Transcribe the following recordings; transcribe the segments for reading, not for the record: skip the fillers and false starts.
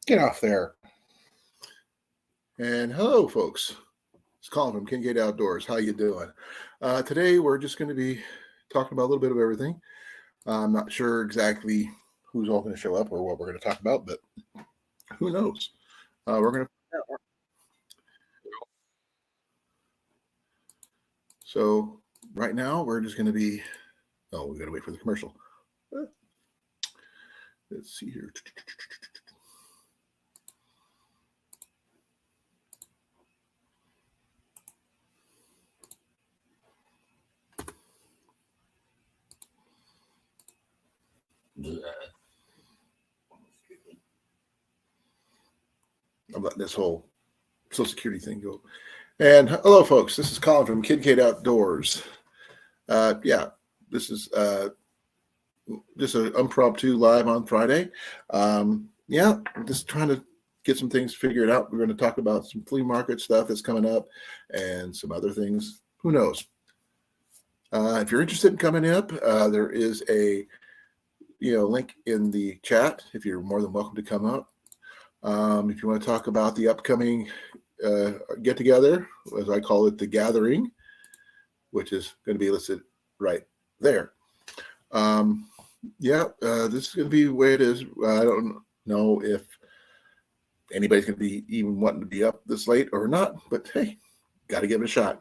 Get off there. And hello, folks. It's Colin from Kingate Outdoors. How you doing? Today we're just going to be talking about a little bit of everything. I'm not sure exactly who's all going to show up or what we're going to talk about, but who knows? We're going to. So right now we're just going to be. Oh, we got to wait for the commercial. Let's see here. I'm letting this whole Social Security thing go. And hello, folks. This is Colin from Kingate Outdoors. Yeah, this is just an impromptu live on Friday. Yeah, just trying to get some things figured out. We're going to talk about some flea market stuff that's coming up and some other things. Who knows? If you're interested in coming up, there is a link in the chat. If you're more than welcome to come up. If you want to talk about the upcoming get together, as I call it, the gathering, which is going to be listed right there. This is going to be the way it is. I don't know if anybody's going to be even wanting to be up this late or not, but hey, got to give it a shot.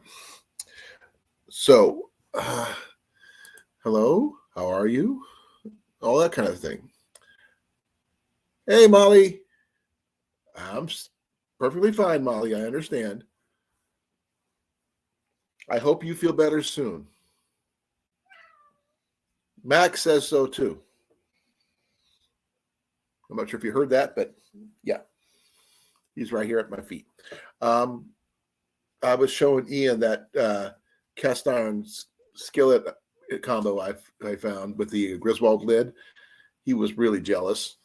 So, hello, how are you? All that kind of thing. Hey, Molly. I'm perfectly fine, Molly. I understand. I hope you feel better soon. Max says so too. I'm not sure if you heard that, but yeah, he's right here at my feet. I was showing Ian that cast iron skillet combo I found with the Griswold lid. He was really jealous.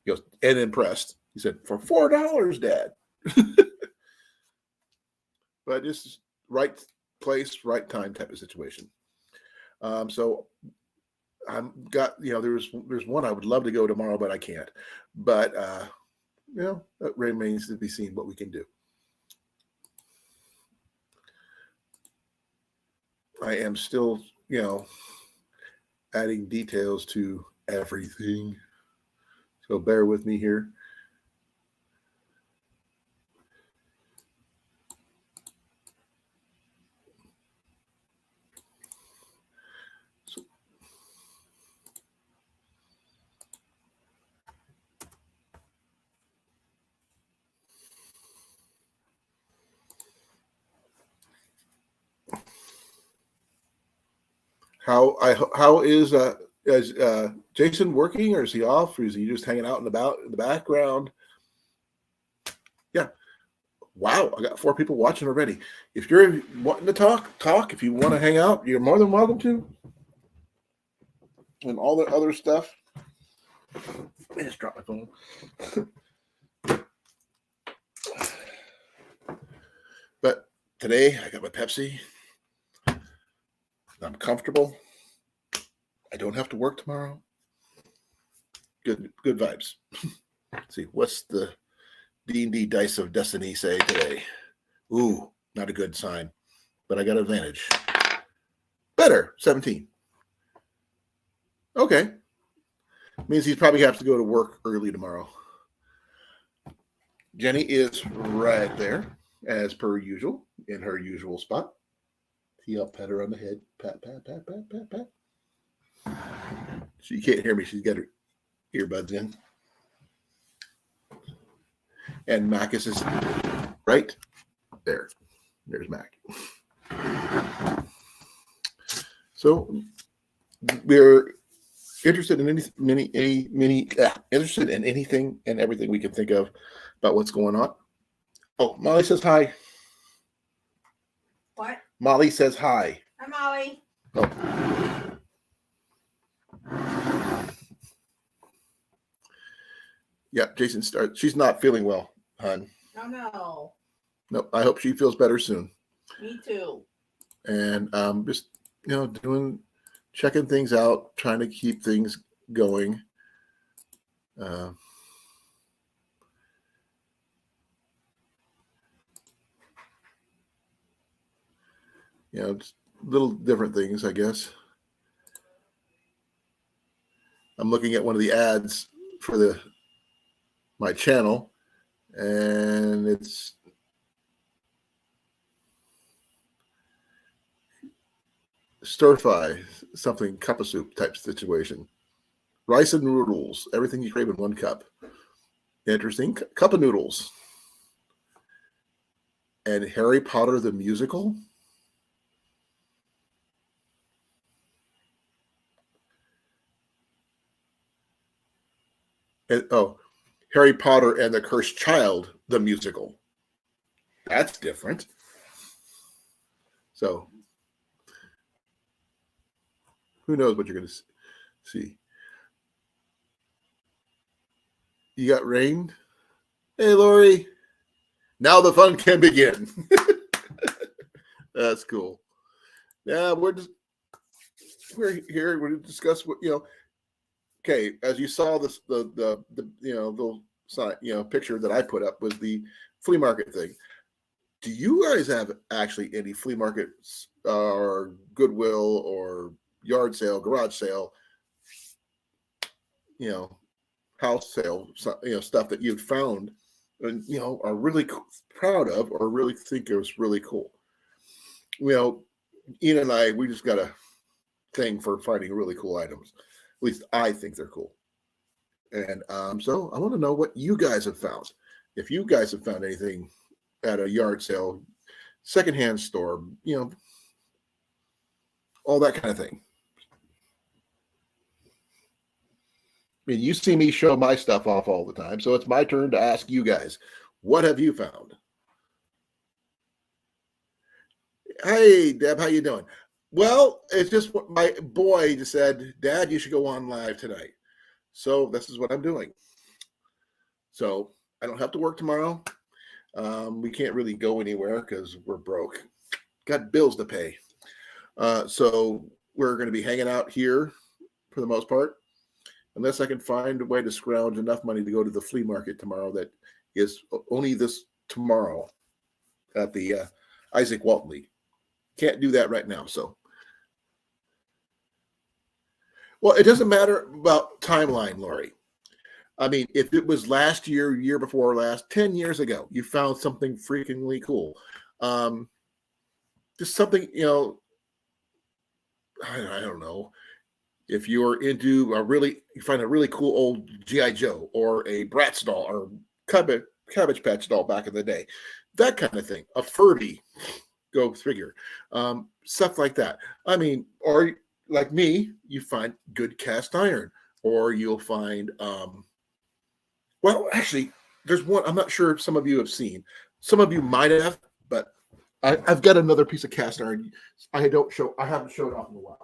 He goes, and impressed. He said, "For $4, Dad." But just right place, right time type of situation. So I'm got, there's one I would love to go tomorrow, but I can't. But that remains to be seen what we can do. I am still, adding details to everything. So bear with me here. How is Jason working, or is he off, or is he just hanging out in the background? Yeah. Wow, I got 4 people watching already. If you're wanting to talk. If you want to hang out, you're more than welcome to. And all the other stuff. I just dropped my phone. But today I got my Pepsi. I'm comfortable. I don't have to work tomorrow. Good vibes. Let's see, what's the D&D Dice of Destiny say today? Ooh, not a good sign. But I got advantage. Better, 17. Okay. Means he probably has to go to work early tomorrow. Jenny is right there, as per usual, in her usual spot. See, I'll pat her on the head. Pat, pat, pat, pat, pat, pat. She can't hear me. She's got her earbuds in. And Macus is right there. There's Mac. So we're interested in interested in anything and everything we can think of about what's going on. Oh, Molly says hi. What? Molly says hi. Hi, Molly. Oh. Yeah, Jason starts. She's not feeling well, hon. Oh, no. No, I hope she feels better soon. Me too. And just, checking things out, trying to keep things going. Just little different things, I guess. I'm looking at one of the ads for my channel, and it's stir fry, something cup of soup type situation. Rice and noodles, everything you crave in one cup. Interesting. Cup of noodles. And Harry Potter the musical. And, Harry Potter and the Cursed Child the musical. That's different. So, who knows what you're going to see. You got rain? Hey, Lori. Now the fun can begin. That's cool. Yeah, we're here. We're to discuss what Okay, as you saw, this the picture that I put up was the flea market thing. Do you guys have actually any flea markets or Goodwill or yard sale, garage sale, house sale, stuff that you've found and are really proud of or really think it was really cool? Ian and I, we just got a thing for finding really cool items. At least I think they're cool. And so I want to know what you guys have found. If you guys have found anything at a yard sale, secondhand store, all that kind of thing. I mean, you see me show my stuff off all the time, so it's my turn to ask you guys, what have you found? Hey, Deb, how you doing? Well, it's just what my boy just said, Dad, you should go on live tonight. So this is what I'm doing. So I don't have to work tomorrow. We can't really go anywhere because we're broke. Got bills to pay. So we're going to be hanging out here for the most part, unless I can find a way to scrounge enough money to go to the flea market tomorrow that is only this tomorrow at the Isaac Walton League. Can't do that right now. So, well, it doesn't matter about timeline, Lori. I mean, if it was last year, year before last, 10 years ago, you found something freakingly cool. Just something, I don't know. If you're into you find a really cool old G.I. Joe or a Bratz doll or Cabbage Patch doll back in the day, that kind of thing. A Furby, go figure. Stuff like that. I mean, or like me, you find good cast iron, or you'll find, well, actually, there's one I'm not sure if some of you have seen. Some of you might have, but I've got another piece of cast iron. I haven't showed off in a while.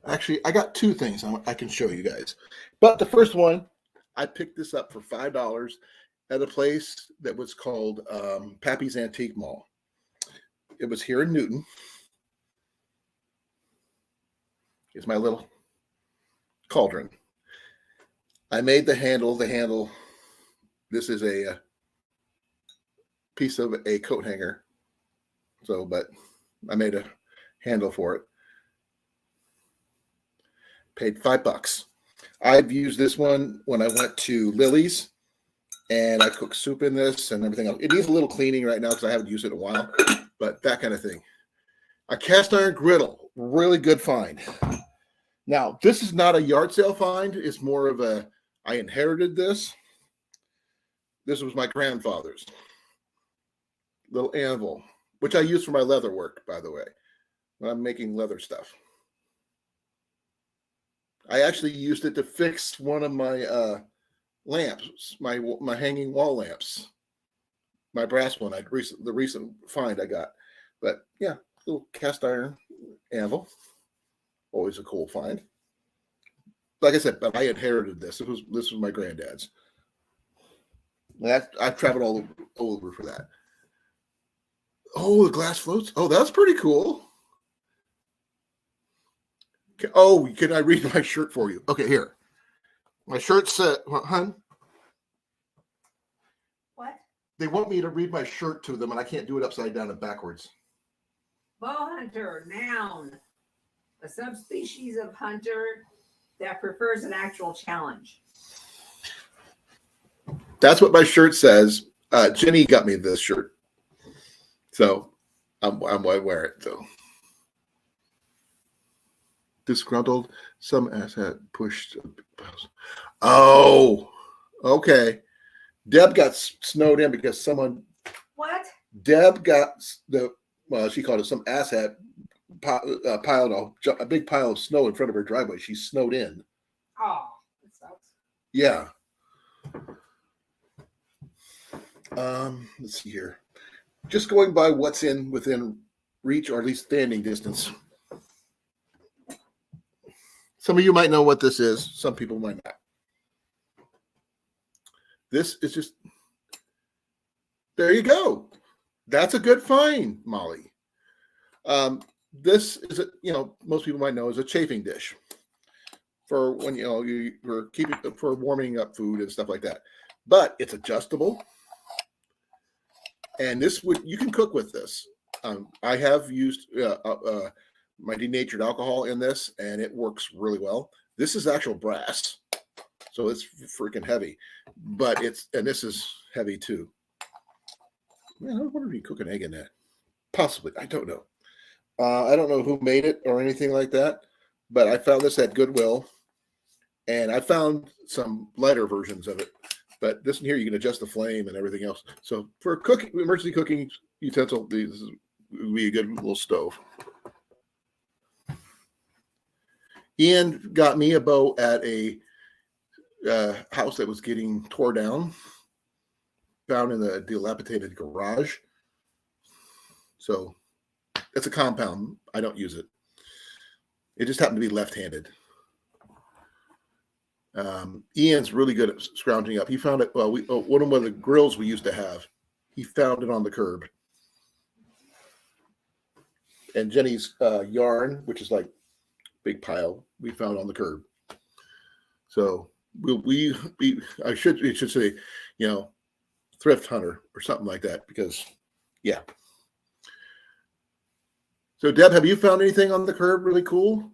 Actually, I got two things I can show you guys. But the first one, I picked this up for $5 at a place that was called Pappy's Antique Mall. It was here in Newton. It's my little cauldron. I made the handle. This is a piece of a coat hanger. But I made a handle for it. Paid $5. I've used this one when I went to Lily's, and I cooked soup in this and everything else. It needs a little cleaning right now because I haven't used it in a while, but that kind of thing. A cast iron griddle, really good find. Now, this is not a yard sale find. It's more of I inherited this. This was my grandfather's little anvil, which I use for my leather work, by the way, when I'm making leather stuff. I actually used it to fix one of my lamps, my hanging wall lamps, my brass one. The recent find I got, but yeah, little cast iron anvil. Always a cool find. Like I said, but I inherited this. This was my granddad's. I've traveled all over for that. Oh, the glass floats. Oh, that's pretty cool. Oh, can I read my shirt for you? Okay, here. My shirt said, hun, What? they want me to read my shirt to them, and I can't do it upside down and backwards. Bow hunter, noun. A subspecies of hunter that prefers an actual challenge. That's what my shirt says. Jenny got me this shirt, so I wear it. So disgruntled, some asshat pushed. Oh, okay. Deb got snowed in because someone. What? Deb got she called it some asshat piled a big pile of snow in front of her driveway. She's snowed in. Oh, that sucks. Yeah. Let's see here. Just going by what's within reach, or at least standing distance. Some of you might know what this is. Some people might not. This is just, there you go. That's a good find, Molly. This is most people might know is a chafing dish for when you're keeping for warming up food and stuff like that. But it's adjustable, and you can cook with this. I have used my denatured alcohol in this, and it works really well. This is actual brass, so it's freaking heavy, but this is heavy too. Man, I wonder if you cook an egg in that. Possibly, I don't know. I don't know who made it or anything like that, but I found this at Goodwill, and I found some lighter versions of it. But this one here, you can adjust the flame and everything else. So for cooking, emergency cooking utensil, this would be a good little stove. Ian got me a bow at a house that was getting tore down, found in the dilapidated garage. So it's a compound. I don't use it. It just happened to be left-handed. Ian's really good at scrounging up. He found it. Well, one of the grills we used to have, he found it on the curb. And Jenny's yarn, which is like big pile, we found on the curb. So I should say, thrift hunter or something like that, because yeah. So Deb, have you found anything on the curb really cool,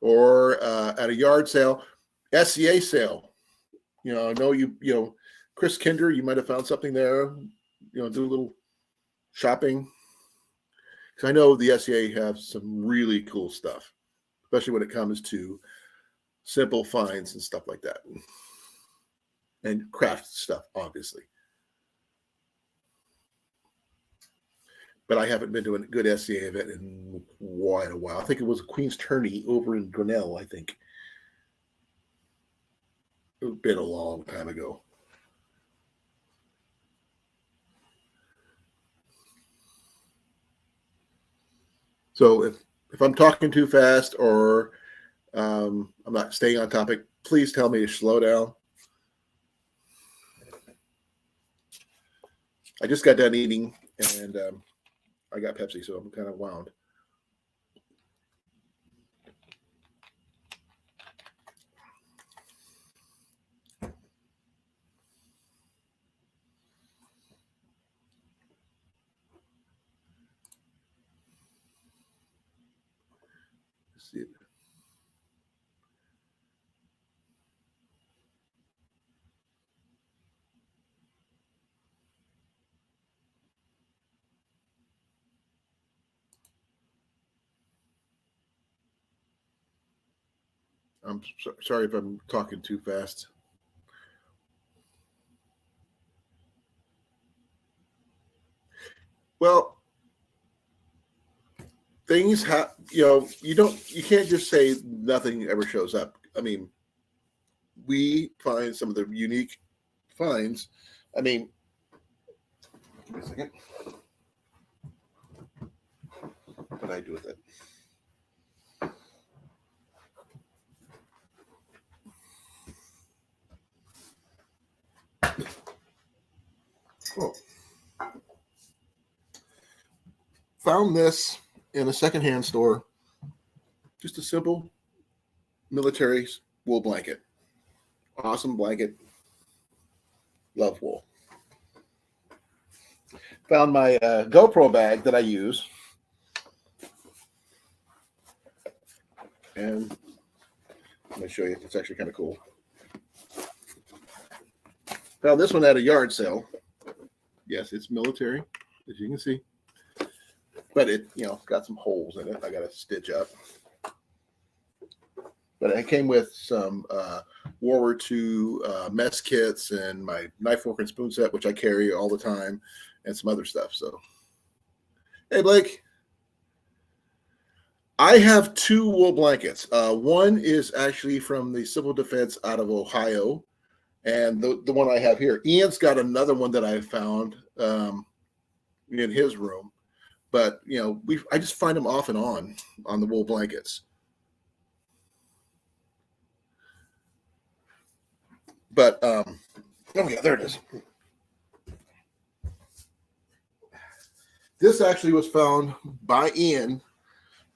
or at a yard sale, SCA sale? I know Chris Kinder, you might have found something there. Do a little shopping, because I know the SCA have some really cool stuff, especially when it comes to simple finds and stuff like that, and craft stuff, obviously. But I haven't been to a good SCA event in quite a while. I think it was a Queen's Tourney over in Grinnell, I think. It's been a long time ago. So if I'm talking too fast, or I'm not staying on topic, please tell me to slow down. I just got done eating, and I got Pepsi, so I'm kind of wound. Let's see. I'm sorry if I'm talking too fast. Well, things have, you can't just say nothing ever shows up. I mean, we find some of the unique finds. I mean, give me a second. What did I do with it? Oh. Found this in a secondhand store. Just a simple military wool blanket. Awesome blanket. Love wool. Found my GoPro bag that I use. And let me show you. It's actually kind of cool. Found this one at a yard sale. Yes, it's military, as you can see. But it, got some holes in it. I got to stitch up. But it came with some World War II mess kits and my knife, fork, and spoon set, which I carry all the time, and some other stuff. So, hey, Blake. I have 2 wool blankets. One is actually from the Civil Defense out of Ohio, and the one I have here. Ian's got another one that I found in his room, but I just find them off and on the wool blankets. But oh yeah, there it is. This actually was found by Ian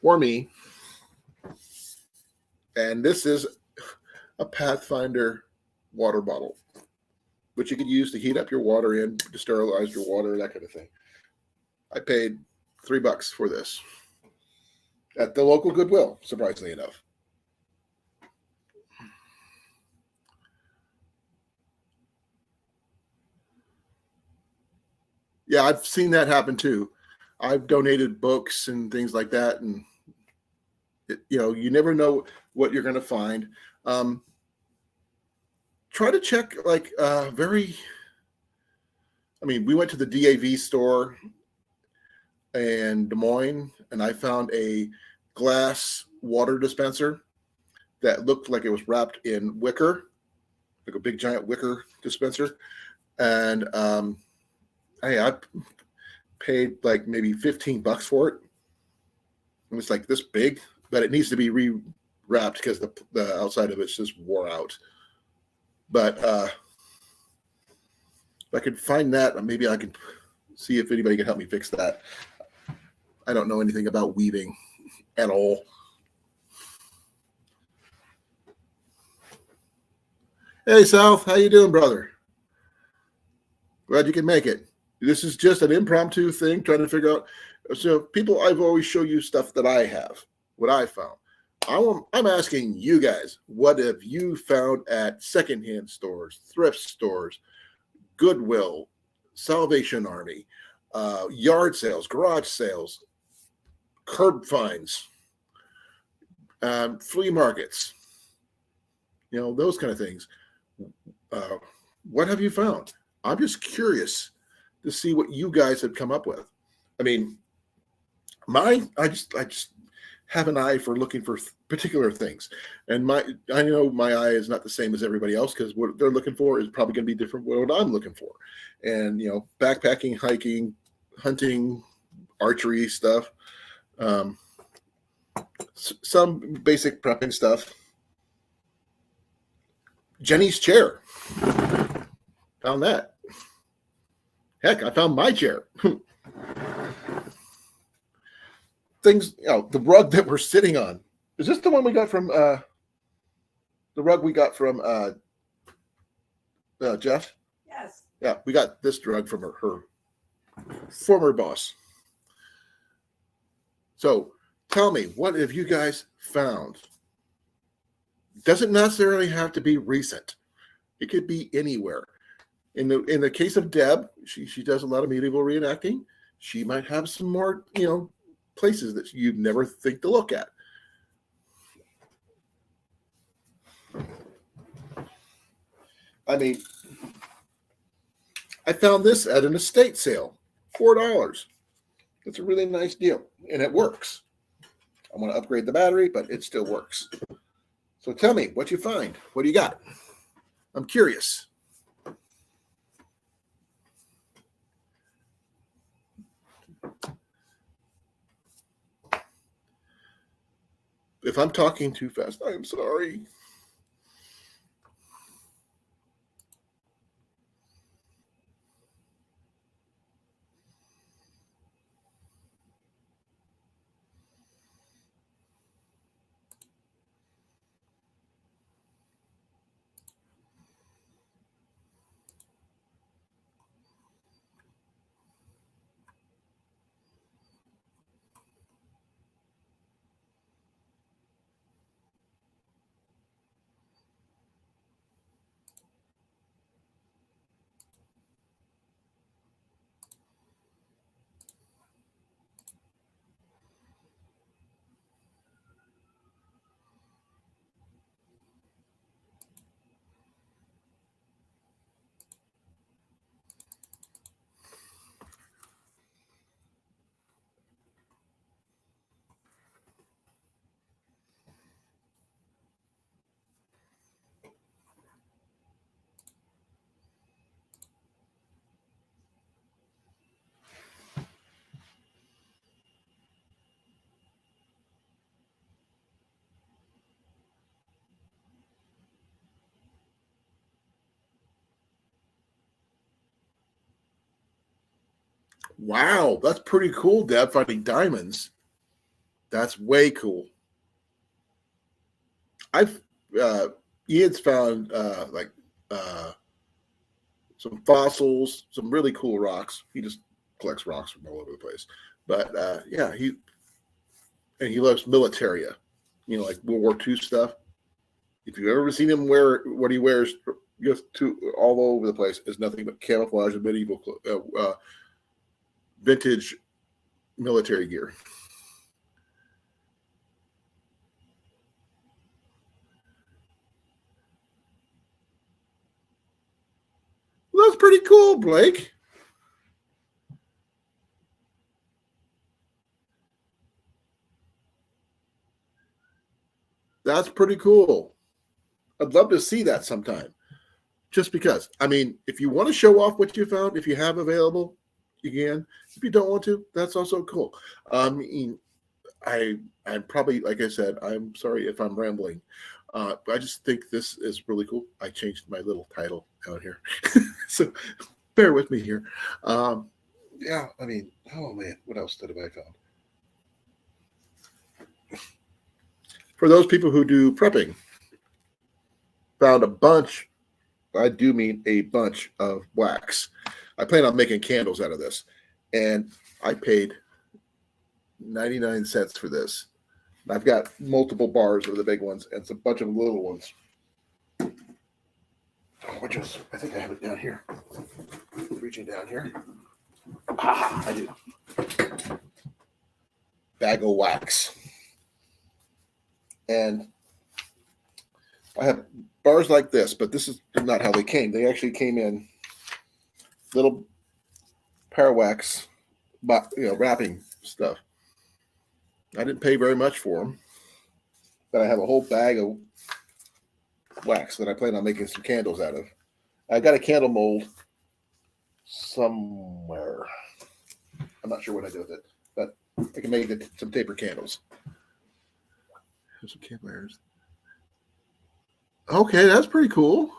for me, and this is a Pathfinder water bottle, which you could use to heat up your water in, to sterilize your water, that kind of thing. I paid $3 for this at the local Goodwill, surprisingly enough. Yeah, I've seen that happen too. I've donated books and things like that, and you never know what you're going to find. Try to check we went to the DAV store in Des Moines, and I found a glass water dispenser that looked like it was wrapped in wicker, like a big giant wicker dispenser. And I paid like maybe $15 for it. And it's like this big, but it needs to be rewrapped because the outside of it's just wore out. But if I could find that, maybe I could see if anybody can help me fix that. I don't know anything about weaving at all. Hey, South, how you doing, brother? Glad you can make it. This is just an impromptu thing, trying to figure out. So, people, I've always show you stuff that I have, what I found. I'm asking you guys, what have you found at secondhand stores, thrift stores, Goodwill, Salvation Army, yard sales, garage sales, curb finds, flea markets, those kind of things. What have you found? I'm just curious to see what you guys have come up with. I mean, I just have an eye for looking for particular things, and I know my eye is not the same as everybody else, because what they're looking for is probably going to be different from what I'm looking for. And backpacking, hiking, hunting, archery stuff, some basic prepping stuff. Jenny's chair, found that. Heck, I found my chair. Things, the rug that we're sitting on. Is this the one we got from the rug we got from Jeff? Yes. Yeah, we got this rug from her former boss. So tell me, what have you guys found? Doesn't necessarily have to be recent. It could be anywhere. In the case of Deb, she does a lot of medieval reenacting. She might have some more, places that you'd never think to look at. I mean, I found this at an estate sale, $4. It's a really nice deal, and it works. I want to upgrade the battery, but it still works. So tell me what you find. What do you got? I'm curious. If I'm talking too fast, I'm sorry. Wow, that's pretty cool, Deb, finding diamonds. That's way cool. I've Ian's found some fossils, some really cool rocks. He just collects rocks from all over the place. But yeah, he loves militaria, like World War II stuff. If you've ever seen him wear what he wears, just to all over the place, is nothing but camouflage and medieval vintage military gear. Well, that's pretty cool, Blake. That's pretty cool. I'd love to see that sometime. Just because. I mean, if you want to show off what you found, if you have available, you can. If you don't want to, that's also cool. I'm probably, like I said, I'm sorry if I'm rambling. But I just think this is really cool. I changed my little title down here. So bear with me here. Yeah, I mean, oh man, what else did I found? For those people who do prepping, found a bunch, I do mean a bunch of wax. I plan on making candles out of this. And I paid 99 cents for this. I've got multiple bars of the big ones and a bunch of little ones. I think I have it down here. Reaching down here. I do. Bag of wax. And I have bars like this, but this is not how they came. They actually came in little parawax, wrapping stuff. I didn't pay very much for them, but I have a whole bag of wax that I plan on making some candles out of. I got a candle mold somewhere. I'm not sure what I do with it, but I can make some taper candles. Here's some campfires. Okay, that's pretty cool.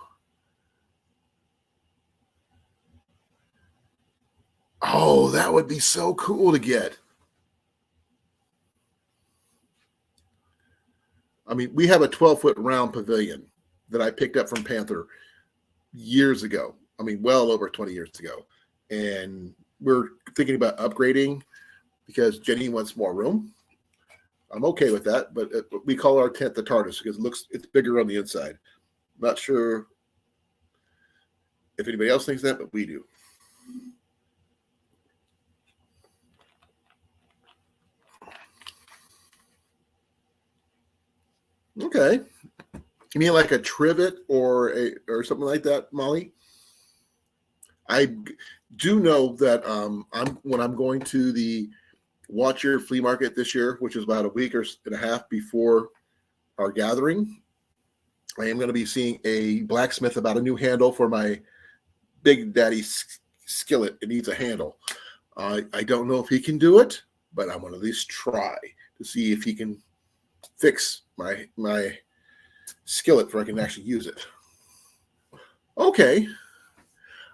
Oh, that would be so cool to get. I mean, we have a 12-foot round pavilion that I picked up from Panther years ago. I mean, well over 20 years ago. And we're thinking about upgrading because Jenny wants more room. I'm okay with that, but we call our tent the TARDIS because it's bigger on the inside. Not sure if anybody else thinks that, but we do. Okay. You mean like a trivet or something like that, Molly? I do know that when I'm going to the Watch Your Flea Market this year, which is about a week and a half before our gathering, I am going to be seeing a blacksmith about a new handle for my Big Daddy skillet. It needs a handle. I don't know if he can do it, but I'm going to at least try to see if he can fix my skillet so I can actually use it. Okay.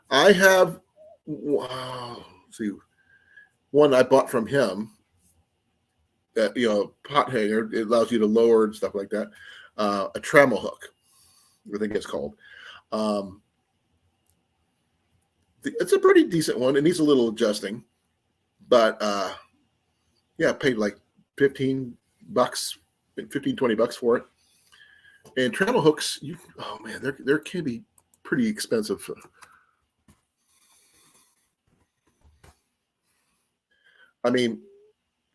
I have, see, one I bought from him that, pot hanger. It allows you to lower and stuff like that. A trammel hook, I think it's called. It's a pretty decent one. It needs a little adjusting, but I paid like $15, $20 for it. And trammel hooks, there can be pretty expensive. I mean,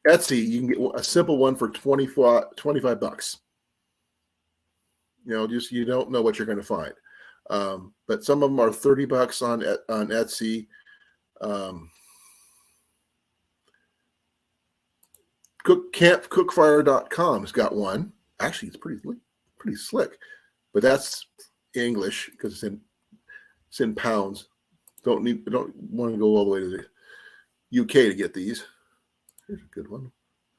Etsy, you can get a simple one for $25. You don't know what you're going to find. But some of them are $30 on Etsy. Campcookfire.com has got one. Actually, it's pretty slick, but that's English because it's in pounds. Don't want to go all the way to the UK to get these. Here's a good one,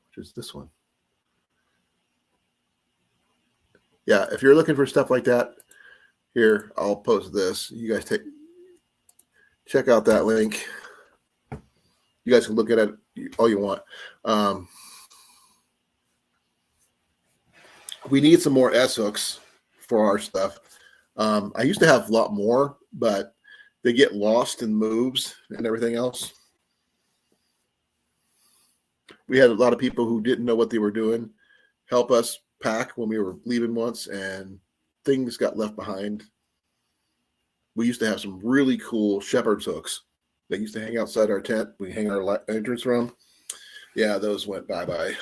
which is this one. Yeah, if you're looking for stuff like that, here, I'll post this. You guys check out that link. You guys can look at it all you want. We need some more S hooks for our stuff. I used to have a lot more, but they get lost in moves and everything else. We had a lot of people who didn't know what they were doing help us pack when we were leaving once, and things got left behind. We used to have some really cool shepherd's hooks that used to hang outside our tent. We hang our entrance from. Yeah, those went bye-bye.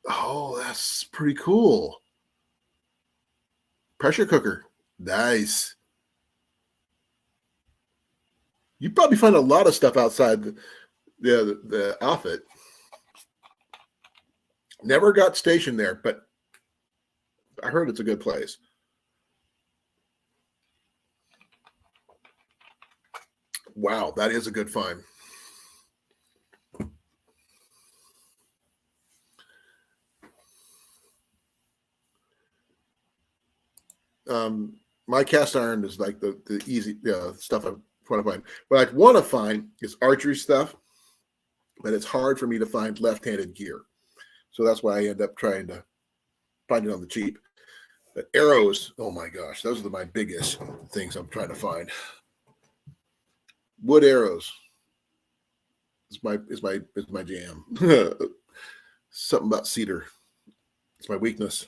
Oh, that's pretty cool. Pressure cooker. Nice. You probably find a lot of stuff outside the outfit. Never got stationed there, but I heard it's a good place. Wow, that is a good find. My cast iron is like the easy stuff I want to find. What I want to find is archery stuff, but it's hard for me to find left-handed gear. So that's why I end up trying to find it on the cheap. But arrows, oh my gosh, those are my biggest things I'm trying to find. Wood arrows is my jam. Something about cedar. It's my weakness.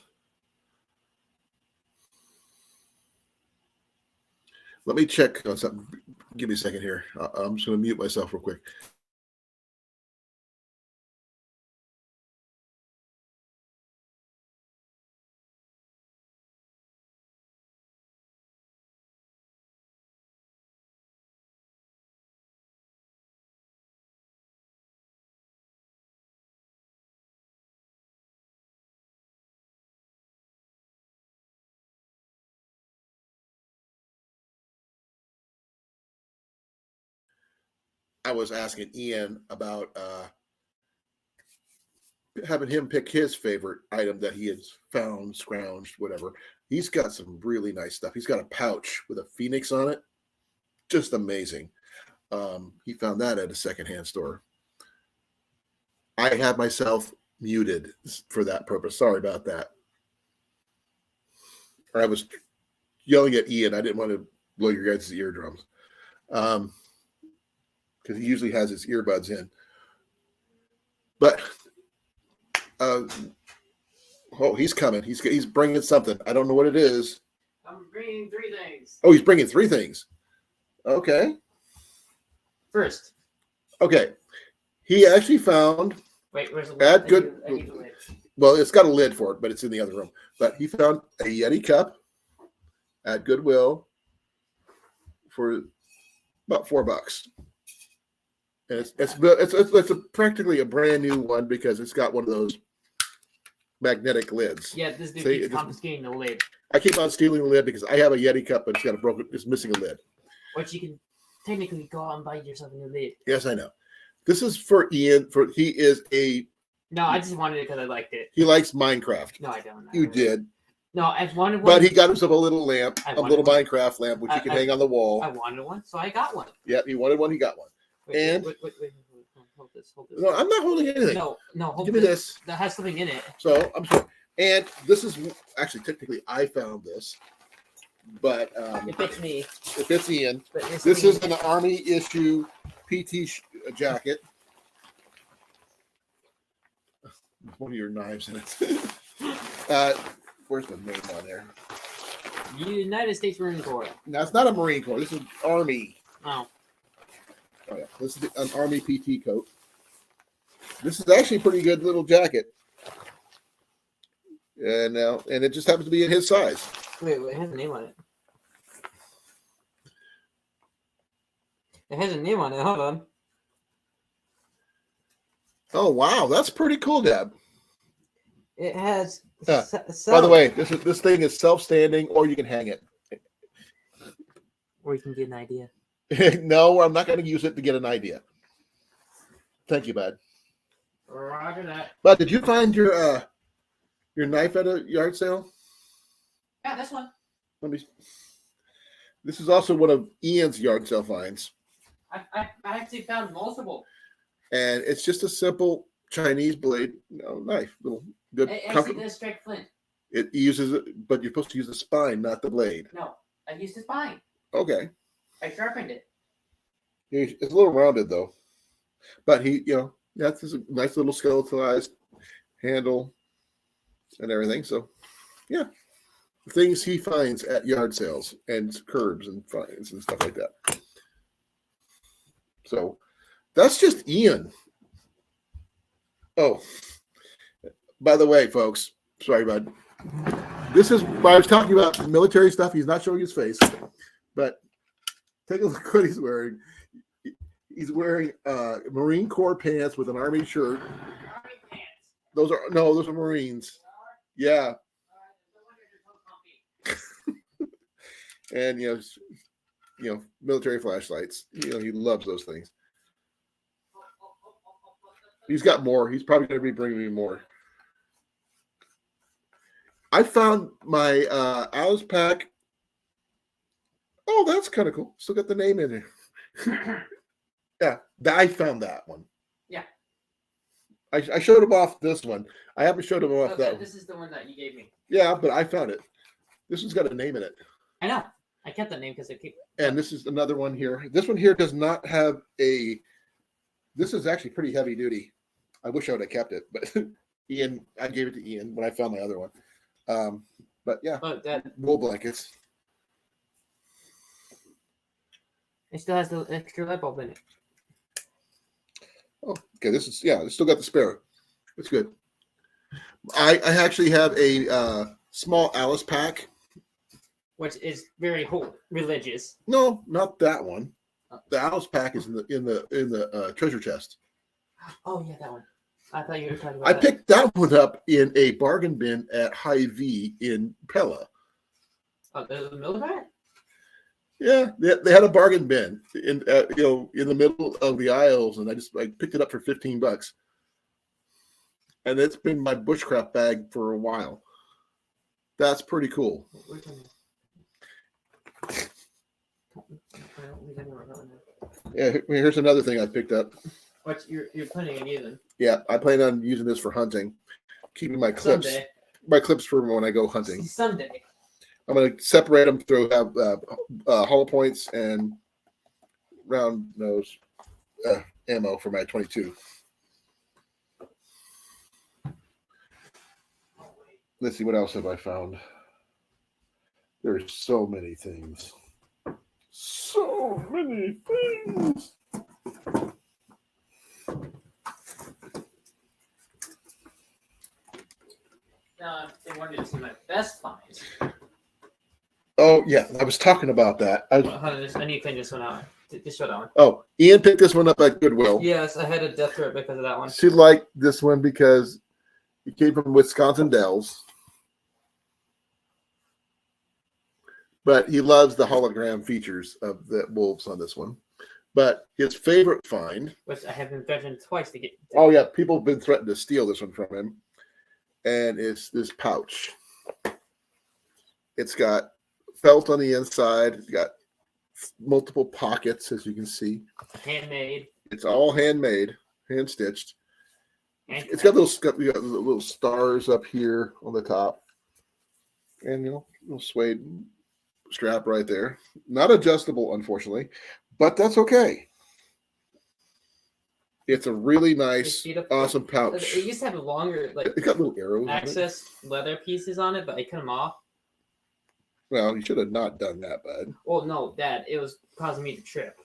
Let me check on something. Give me a second here. I'm just going to mute myself real quick. I was asking Ian about having him pick his favorite item that he has found, scrounged, whatever. He's got some really nice stuff. He's got a pouch with a phoenix on it. Just amazing. He found that at a secondhand store. I had myself muted for that purpose. Sorry about that. I was yelling at Ian. I didn't want to blow your guys' eardrums. Because he usually has his earbuds in. But he's coming. He's bringing something. I don't know what it is. I'm bringing 3 things. Oh, he's bringing 3 things. Okay. First. Okay. He actually found. Wait, where's the lid? Well, it's got a lid for it, but it's in the other room. But he found a Yeti cup at Goodwill for about $4. And it's practically a brand new one because it's got one of those magnetic lids. Yeah, this dude keeps confiscating the lid. I keep on stealing the lid because I have a Yeti cup, but it's missing a lid. Which you can technically go out and buy yourself a new lid. Yes, I know. This is for Ian. He is a. No, I just wanted it because I liked it. He likes Minecraft. No, I don't. You did. No, I wanted one. But he got himself a little lamp, a little Minecraft lamp, which you can hang on the wall. I wanted one, so I got one. Yep, he wanted one. He got one. Wait. Hold this. No, I'm not holding anything. No, hold Give me this. That has something in it. So I'm sorry. And this is actually technically I found this, but it fits me. It fits Ian. This is an Army issue PT jacket. One of your knives in it. Where's the name on there? United States Marine Corps. No, it's not a Marine Corps. This is Army. Oh. Oh yeah, this is an Army PT coat. This is actually a pretty good little jacket. And it just happens to be in his size. Wait, it has a name on it. It has a name on it. Hold on. Oh wow, that's pretty cool, Deb. It has. By the way, this thing is self-standing, or you can hang it. Or you can get an idea. No, I'm not going to use it to get an idea. Thank you, bud. Roger that. Bud, did you find your knife at a yard sale? Yeah, this one. This is also one of Ian's yard sale finds. I actually found multiple. And it's just a simple Chinese blade, knife, little good. It actually comfortable. does strike flint. It uses it, but you're supposed to use the spine, not the blade. No, I used the spine. Okay. I sharpened it. It's a little rounded though, but that's just a nice little skeletalized handle and everything. So, yeah, things he finds at yard sales and curbs and finds and stuff like that. So, that's just Ian. Oh, by the way, folks, sorry, bud. This is when I was talking about military stuff. He's not showing his face, but take a look what he's wearing. He's wearing Marine Corps pants with an Army shirt. Army pants. Those are Marines. Yeah. And military flashlights. He loves those things. He's got more. He's probably going to be bringing me more. I found my Alice pack. Oh, that's kind of cool. Still got the name in there. Yeah, I found that one. Yeah. I showed him off this one. I haven't showed him off that one. This is the one that you gave me. Yeah, but I found it. This one's got a name in it. I know. I kept the name because it keep. And this is another one here. This one here does not have a. This is actually pretty heavy duty. I wish I would have kept it, but I gave it to Ian when I found my other one. But yeah, wool blankets. It still has the extra light bulb in it. Oh, okay. It's still got the spare. It's good. I actually have a small Alice pack, which is very religious. No, not that one. The Alice pack is in the treasure chest. Oh yeah, that one. I thought you were talking about. I picked that one up in a bargain bin at Hy-Vee in Pella. Oh, there's a military. Yeah, they had a bargain bin in the middle of the aisles, and I picked it up for $15, and it's been my bushcraft bag for a while. That's pretty cool. Yeah, here's another thing I picked up. What you're planning on using? Yeah, I plan on using this for hunting, keeping my clips. Someday. My clips for when I go hunting. Someday. I'm going to separate them through hollow points and round nose ammo for my 22. Let's see, what else have I found? There's so many things. So many things. They wanted to see my best finds. Oh, yeah, I was talking about that. I need to clean this one out. Just show that one. Oh, Ian picked this one up at Goodwill. Yes, I had a death threat because of that one. She liked this one because it came from Wisconsin Dells. But he loves the hologram features of the wolves on this one. But his favorite find, which I have been threatened twice to get. Oh, yeah, people have been threatened to steal this one from him. And it's this pouch. It's got felt on the inside. It's got multiple pockets, as you can see. Handmade. It's all handmade, hand stitched. It's got little stars up here on the top, and little suede strap right there. Not adjustable, unfortunately, but that's okay. It's a really nice, awesome pouch. It used to have longer, it got little arrows. Access leather pieces on it, but I cut them off. Well, you should have not done that, bud. Well, no, Dad, it was causing me to trip.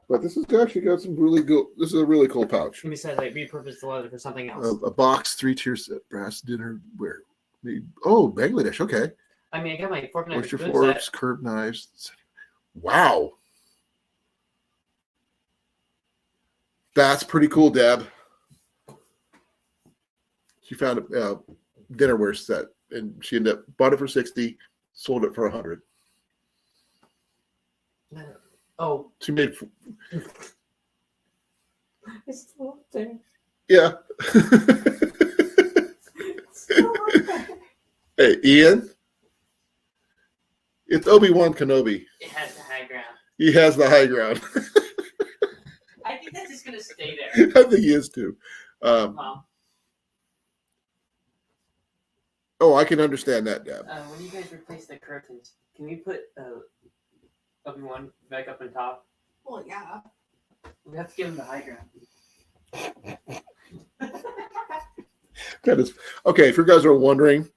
But this has actually got some really good. This is a really cool pouch. And besides, I repurposed the leather for something else. A box, 3-tier set, brass dinner ware. Oh, Bangladesh. Okay. I mean, I got my fork knife. Oyster forks, curved knives. Wow. That's pretty cool, Deb. She found a dinnerware set, and she ended up bought it for $60, sold it for $100. Oh, she made. It's still up there. Yeah. It's still up there. Hey, Ian. It's Obi-Wan Kenobi. It has the high ground. He has the high ground. I think that's just gonna stay there. I think he is too. Mom, Oh, I can understand that, Deb. when you guys replace the curtains, can we put Obi-Wan back up on top? Well, yeah. We have to give him the high ground. That is okay. If you guys are wondering,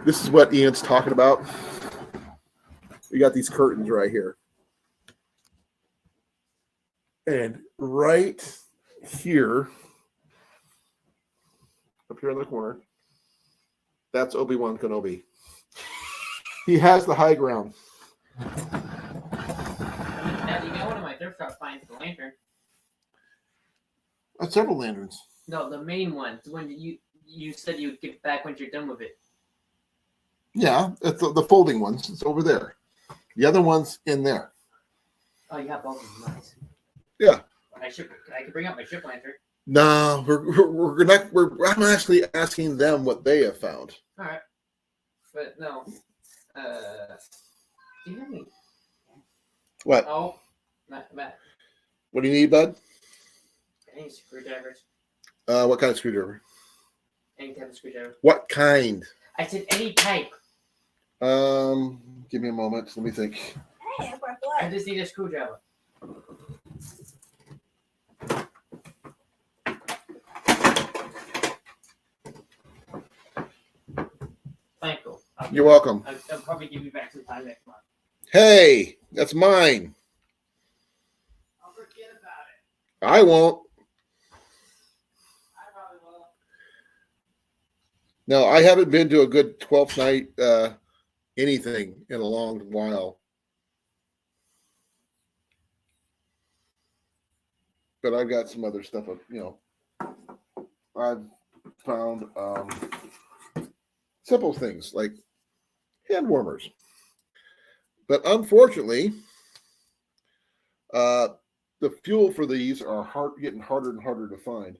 this is what Ian's talking about. We got these curtains right here, and right here, up here in the corner, that's Obi-Wan Kenobi. He has the high ground. Now you got one of my thrift shop finds, the lantern. Several lanterns. No, the main one, the one you said you would give back when you're done with it. Yeah, it's the folding ones. It's over there. The other one's in there. Oh, you have both of them. Nice. Yeah. I could bring out my ship lantern. No, we're not. I'm actually asking them what they have found. All right, but no. Do you have any? What? Oh, not bad. What do you need, bud? Any screwdrivers? What kind of screwdriver? Any type of screwdriver. What kind? I said any type. Give me a moment. Let me think. Hey, I just need a screwdriver. Thank you. You're welcome. I'll probably give you back some time next month. Hey, that's mine. I'll forget about it. I won't. I probably will. No, I haven't been to a good 12th night anything in a long while. But I've got some other stuff, I've found simple things like hand warmers. But unfortunately, the fuel for these are getting harder and harder to find.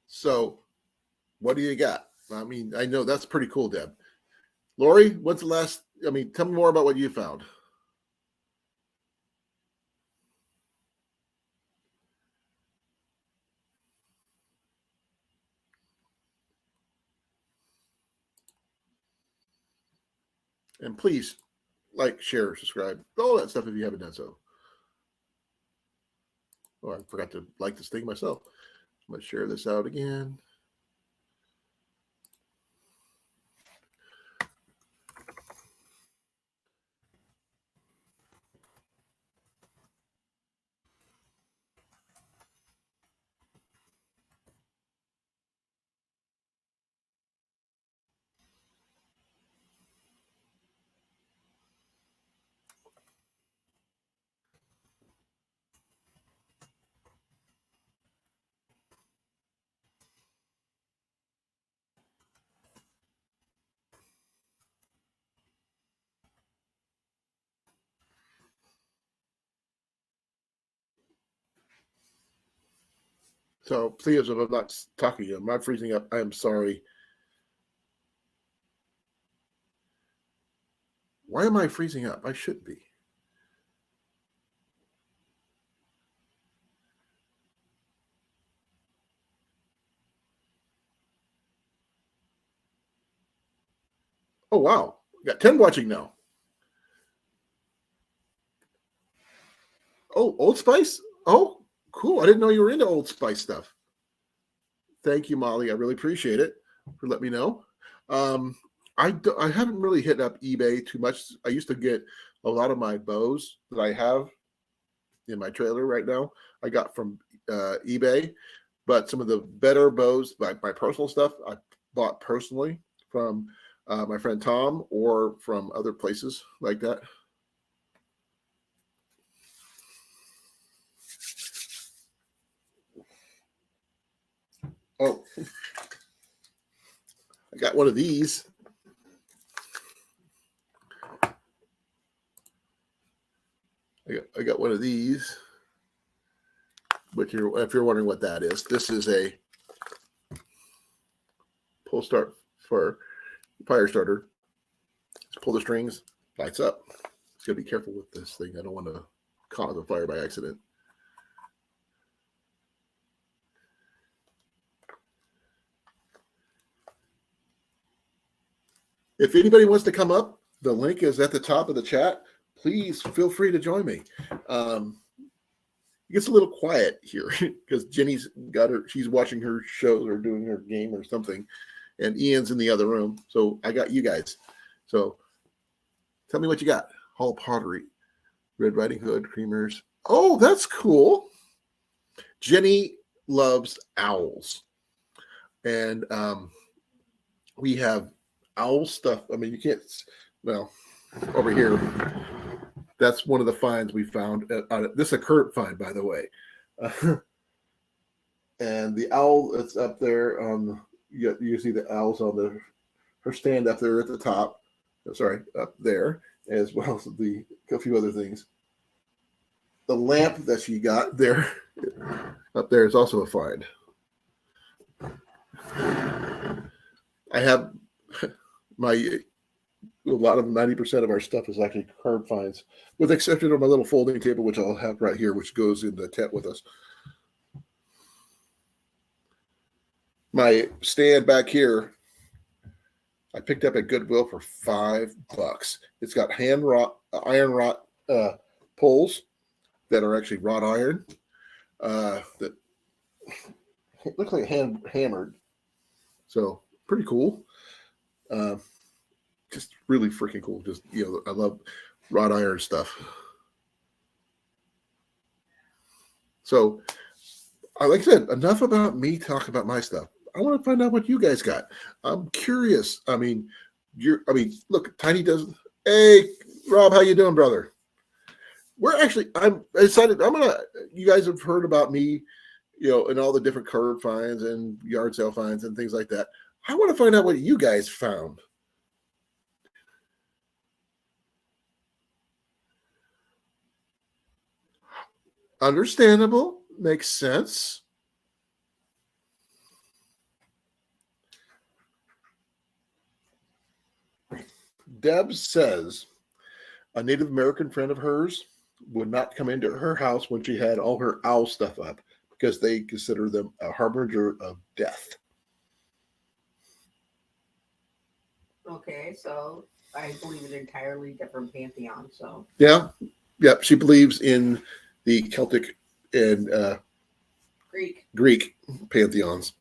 So, what do you got? I mean, I know that's pretty cool, Deb. Lori, what's the last? I mean, tell me more about what you found. And please like, share, subscribe, all that stuff if you haven't done so. Oh, I forgot to like this thing myself. I'm going to share this out again. So please, if I'm not talking to you, I'm not freezing up. I am sorry. Why am I freezing up? I should be. Oh, wow. We got 10 watching now. Oh, Old Spice? Oh, cool. I didn't know you were into Old Spice stuff. Thank you, Molly. I really appreciate it for letting me know. I haven't really hit up eBay too much. I used to get a lot of my bows that I have in my trailer right now. I got from eBay, but some of the better bows, my personal stuff, I bought personally from my friend Tom or from other places like that. Oh, I got one of these. I got one of these. if you're wondering what that is, this is a pull start for fire starter. Just pull the strings, lights up. Just gotta be careful with this thing. I don't want to cause a fire by accident. If anybody wants to come up, the link is at the top of the chat. Please feel free to join me. It gets a little quiet here because Jenny's she's watching her show or doing her game or something, and Ian's in the other room. So I got you guys. So tell me what you got. Hall Pottery, Red Riding Hood, Creamers. Oh, that's cool. Jenny loves owls. And we have owl stuff. I mean, you can't, well, over here, that's one of the finds we found. This is a current find, by the way. And the owl that's up there on, you see the owls on her stand up there at the top. Sorry, up there, as well as a few other things. The lamp that she got there, up there, is also a find. I have a lot of 90% of our stuff is actually curb finds, with the exception of my little folding table, which I'll have right here, which goes in the tent with us. My stand back here, I picked up at Goodwill for $5. It's got iron wrought poles that are actually wrought iron that looks like hand hammered. So pretty cool. Just really freaking cool. Just, I love wrought iron stuff. So, like I said, enough about me talking about my stuff. I want to find out what you guys got. I'm curious. I mean, look, Tiny does. Hey, Rob, how you doing, brother? I'm excited. You guys have heard about me, and all the different curb finds and yard sale finds and things like that. I want to find out what you guys found. Understandable. Makes sense. Deb says a Native American friend of hers would not come into her house when she had all her owl stuff up because they consider them a harbinger of death. Okay, so I believe in an entirely different pantheon. So yeah, she believes in the Celtic and Greek pantheons.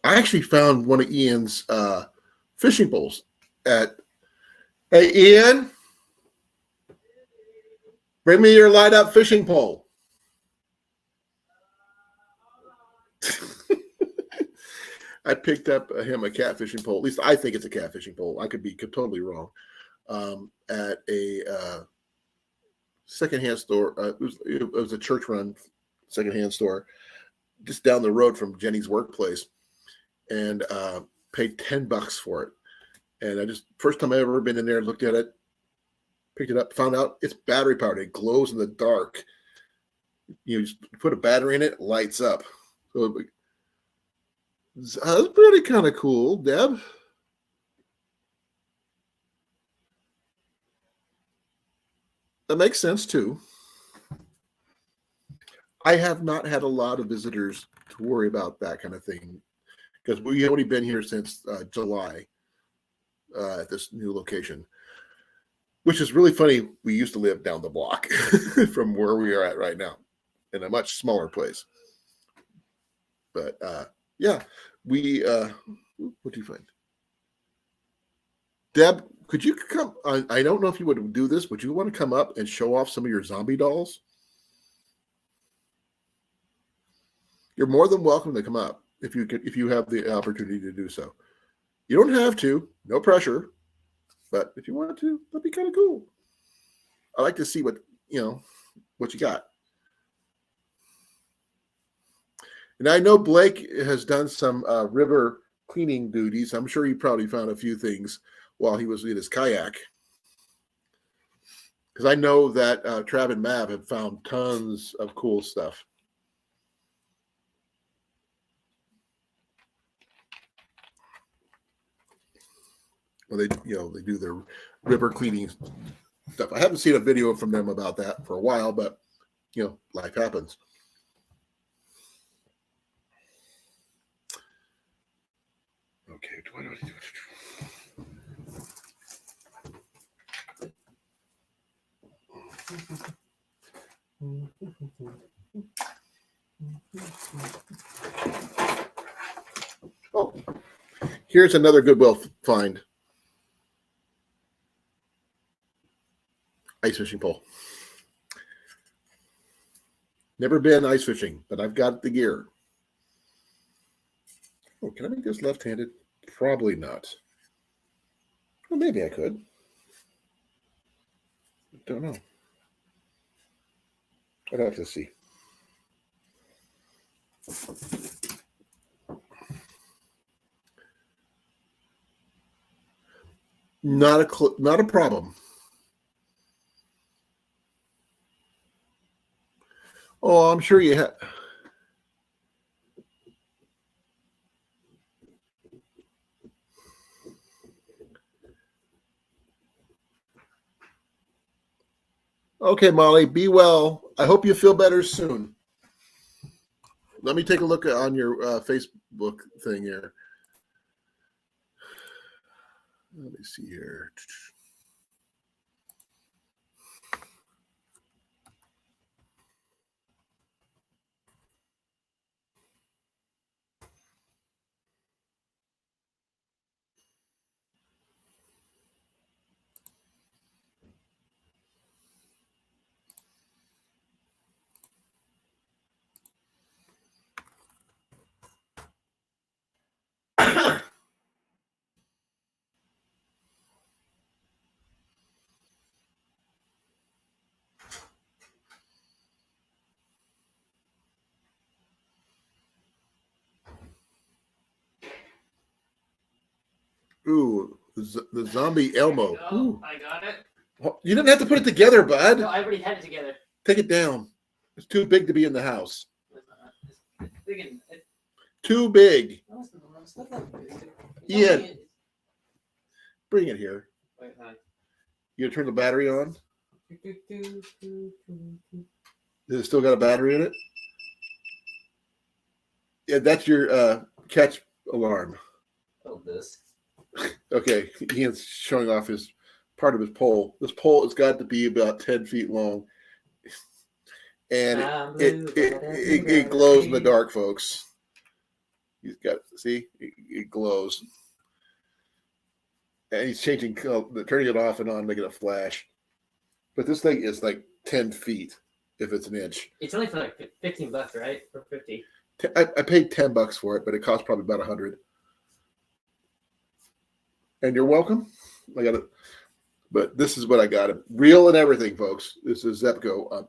I actually found one of Ian's fishing poles hey, Ian, bring me your light up fishing pole. I picked up him a catfishing pole. At least I think it's a catfishing pole. I could be totally wrong. At a secondhand store. It was a church-run secondhand store just down the road from Jenny's workplace, and paid $10 for it. And first time I ever been in there, looked at it, picked it up, found out it's battery powered. It glows in the dark. You just put a battery in it, lights up. So that's pretty kind of cool, Deb. That makes sense too. I have not had a lot of visitors to worry about that kind of thing because we've only been here since July at this new location, which is really funny. We used to live down the block from where we are at right now in a much smaller place. But yeah, what'd you find? Deb, could you come? I don't know if you would do this. Would you want to come up and show off some of your zombie dolls? You're more than welcome to come up if you have the opportunity to do so. You don't have to, no pressure, but if you want to, that'd be kind of cool. I like to see what you got. And I know Blake has done some river cleaning duties. I'm sure he probably found a few things while he was in his kayak. Because I know that Trav and Mav have found tons of cool stuff. Well, they do their river cleaning stuff. I haven't seen a video from them about that for a while, but life happens. Okay, what do I do? Oh, here's another Goodwill find. Ice fishing pole. Never been ice fishing, but I've got the gear. Oh, can I make this left-handed? Probably not. Well, maybe I could. Don't know. I'd have to see. Not a problem. Oh, I'm sure you have. Okay, Molly, be well. I hope you feel better soon. Let me take a look on your Facebook thing here. Let me see here. Ooh, the zombie Elmo. Ooh. I got it. Well, you didn't have to put it together, bud. No, I already had it together. Take it down. It's too big to be in the house. Too big. Ian, bring it here. Wait, huh? You gonna turn the battery on? Does it still got a battery in it? Yeah, that's your catch alarm. Oh, this. Okay, Ian's showing off his part of his pole. This pole has got to be about 10 feet long. And it glows in the dark, folks. He's got, see, it glows. And he's changing, turning it off and on, making it flash. But this thing is like 10 feet if it's an inch. It's only for like $15, right? Or 50. I paid $10 for it, but it cost probably about $100. And you're welcome. I got it. But this is what I got. Reel and everything, folks. This is Zepco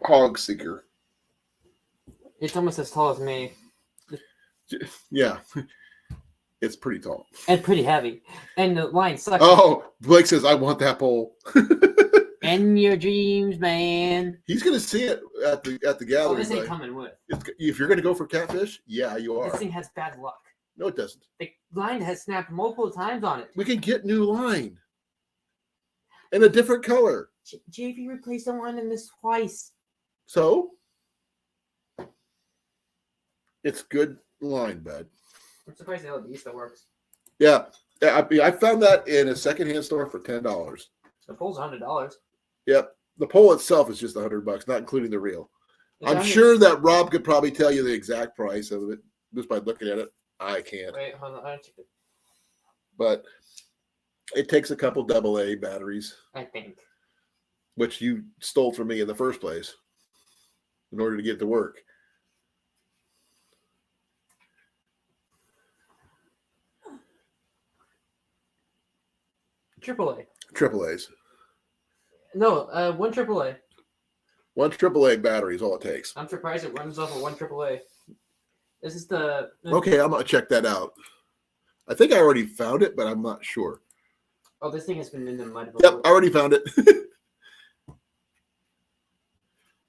hog seeker. It's almost as tall as me. Yeah. It's pretty tall. And pretty heavy. And the line sucks. Oh, Blake says, I want that pole. In your dreams, man. He's going to see it at the gathering. Oh, this ain't coming with. If you're going to go for catfish, yeah, you are. This thing has bad luck. No, it doesn't. The line has snapped multiple times on it. We can get new line. In a different color. JV replaced the line in this twice. So? It's good line, bud. I'm surprised the LED still works. Yeah. I found that in a secondhand store for $10. The pole's $100. Yep. The pole itself is just $100, not including the reel. The I'm diamond- sure that Rob could probably tell you the exact price of it just by looking at it. I can't. Wait, hold on. I check it. But it takes a couple AA batteries, I think. which you stole from me in the first place in order to get it to work. AAA. AAAs. No, one AAA. One AAA battery is all it takes. I'm surprised it runs off of one AAA. This is the. Okay, I'm going to check that out. I think I already found it, but I'm not sure. Oh, this thing has been in the mud before. Yep, I already found it.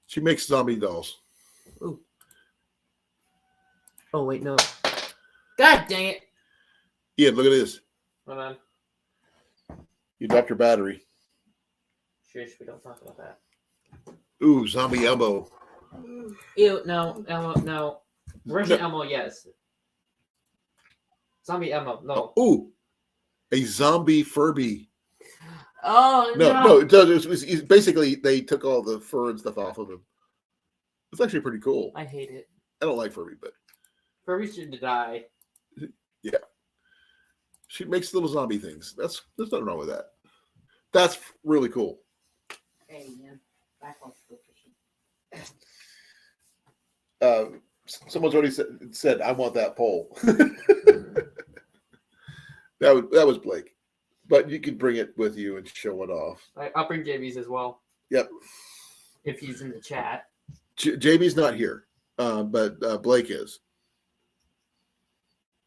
She makes zombie dolls. Ooh. Oh, wait, no. God dang it. Ian, look at this. Hold on. You dropped your battery. Shush, we don't talk about that. Ooh, zombie elbow. Ew, no, Elmo, no. Russian Elmo, yes. Zombie Elmo, no. Ooh, a zombie Furby. Oh, No, it's basically they took all the fur and stuff off of him. It's actually pretty cool. I hate it. I don't like Furby, but Furby should die. yeah, she makes little zombie things. There's nothing wrong with that. That's really cool. Hey, man. Back on fishing. Someone's already said I want that pole. that was Blake, but you could bring it with you and show it off. I'll bring JB's as well. Yep. If he's in the chat. JB's not here, but Blake is.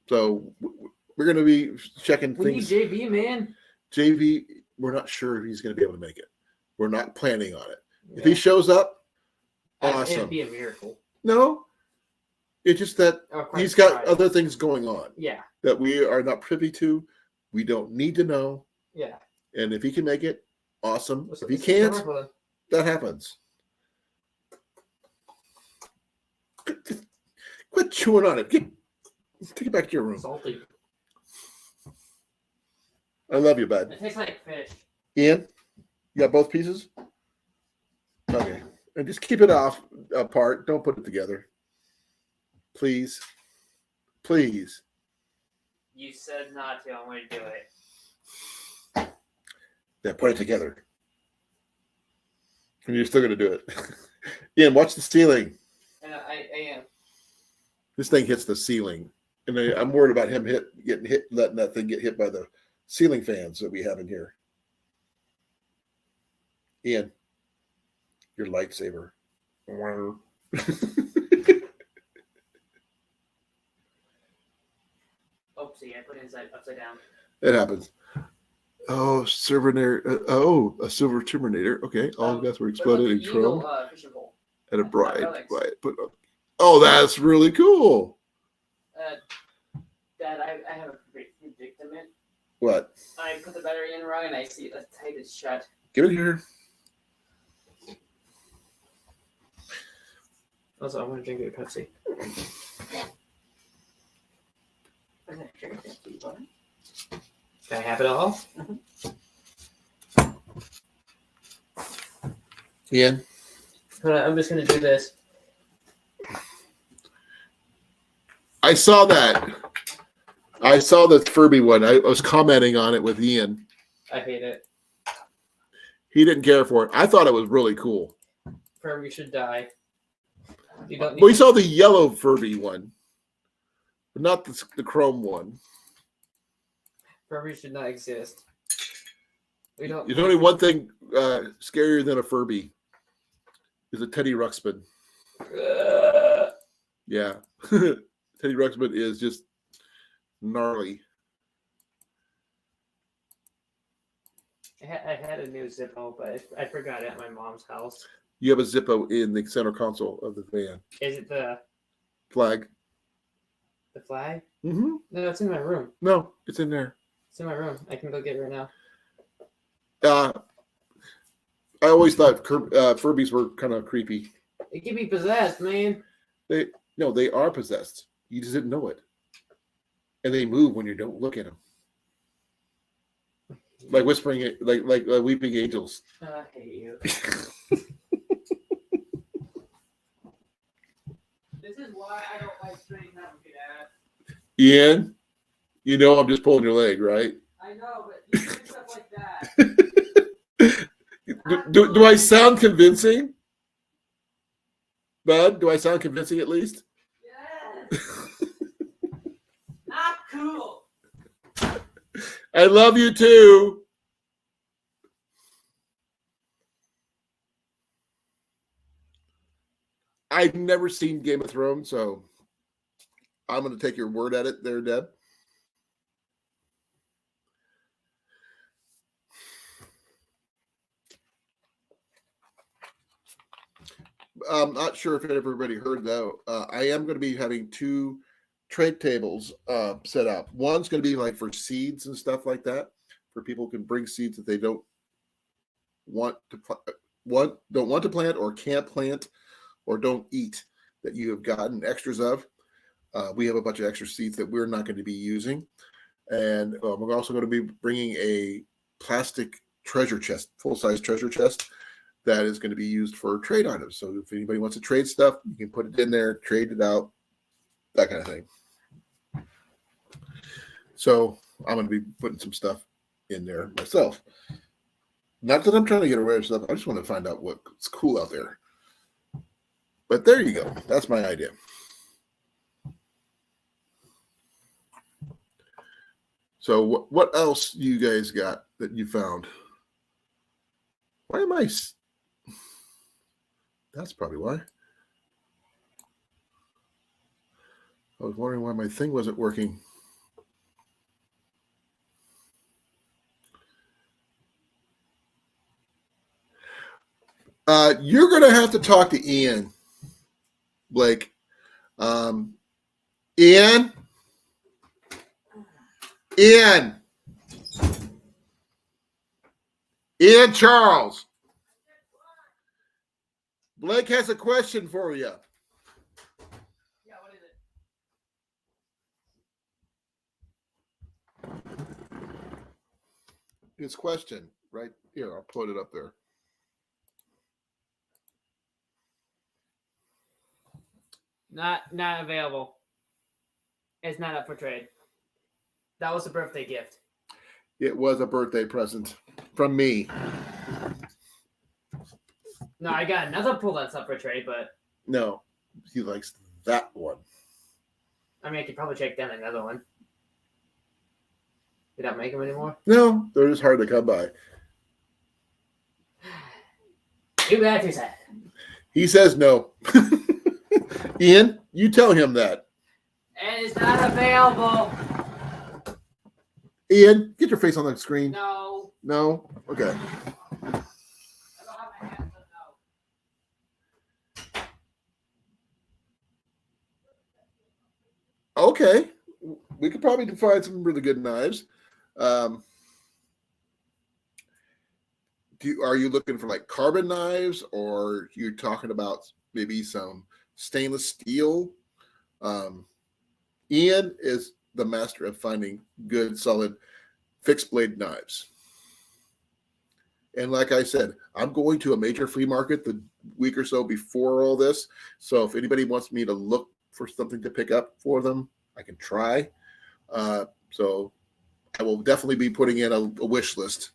So we're going to be checking We things. need JB, man. JB, we're not sure if he's going to be able to make it. We're not planning on it. Yeah. If he shows up, awesome. It'd be a miracle. No, it's just that he's got other things going on. Yeah. That we are not privy to. We don't need to know. Yeah. And if he can make it, awesome. If he can't, that happens. Quit chewing on it. Take it back to your room. Salty. I love you, bud. It tastes like fish. Ian, you got both pieces? Okay. And just keep it apart. Don't put it together. Please. Please. You said not to. I'm going to do it. Yeah, put it together. And you're still going to do it. Ian, watch the ceiling. And I am. This thing hits the ceiling. And I'm worried about him getting hit, letting that thing get hit by the ceiling fans that we have in here. Ian, your lightsaber. Oopsie, I put it upside down. It happens. Oh, a silver Terminator. Okay, all gas were exploded and thrown at a bride. Oh, that's really cool. Dad, I have a predicament. What? I put the battery in wrong and I see it tight as shut. Give it here. Also, I want to drink a Pepsi. Can I have it all? Ian? I'm just going to do this. I saw that. I saw the Furby one. I was commenting on it with Ian. I hate it. He didn't care for it. I thought it was really cool. Furby should die. You don't We saw the yellow Furby one, but not the chrome one. Furby should not exist. We don't. There's only one thing scarier than a Furby. Is a Teddy Ruxpin. Yeah. Teddy Ruxpin is just gnarly. I had a new Zippo, but I forgot it at my mom's house. You have a Zippo in the center console of the van. Is it the Flag. flag? Mm-hmm. No, it's in my room. No, it's in there. It's in my room. I can go get it right now. I always thought Furbies were kind of creepy. It can be possessed, man. They are possessed. You just didn't know it. And they move when you don't look at them. Like whispering, like weeping angels. I hate you. This is why I don't like spending time with your dad. Ian, you know I'm just pulling your leg, right? I know, but you do stuff like that. Do I sound convincing? Bud, do I sound convincing at least? Yes. Not cool. I love you too. I've never seen Game of Thrones, so I'm going to take your word at it there, Deb. I'm not sure if everybody heard though. I am going to be having 2 trade tables set up. One's going to be like for seeds and stuff like that, for people who can bring seeds that they don't want to don't want to plant or can't plant or don't eat that you have gotten extras of. We have a bunch of extra seeds that we're not going to be using, and we're also going to be bringing a plastic treasure chest, full-size treasure chest that is going to be used for trade items. So if anybody wants to trade stuff, you can put it in there, trade it out, that kind of thing. So I'm going to be putting some stuff in there myself. Not that I'm trying to get away with stuff. I just want to find out what's cool out there. But there you go. That's my idea. So what else you guys got that you found? Why am I? That's probably why. I was wondering why my thing wasn't working. You're going to have to talk to Ian, Blake. Ian? Ian Charles. Blake has a question for you. Yeah, what is it? His question, right here. I'll put it up there. Not available. It's not up for trade. That was a birthday gift. It was a birthday present from me. No, I got another pool that's up for trade, but No, he likes that one. I mean, I could probably check down another one. They don't make them anymore? No, they're just hard to come by. Too bad, too sad. He says no. Ian, you tell him that. And it's not available. Ian, get your face on the screen. No. No? Okay. I don't have my hands, so no. Okay. We could probably find some really good knives. Are you looking for like carbon knives, or you're talking about maybe some stainless steel? Ian is the master of finding good, solid, fixed blade knives. And like I said, I'm going to a major flea market the week or so before all this. So if anybody wants me to look for something to pick up for them, I can try. So I will definitely be putting in a wish list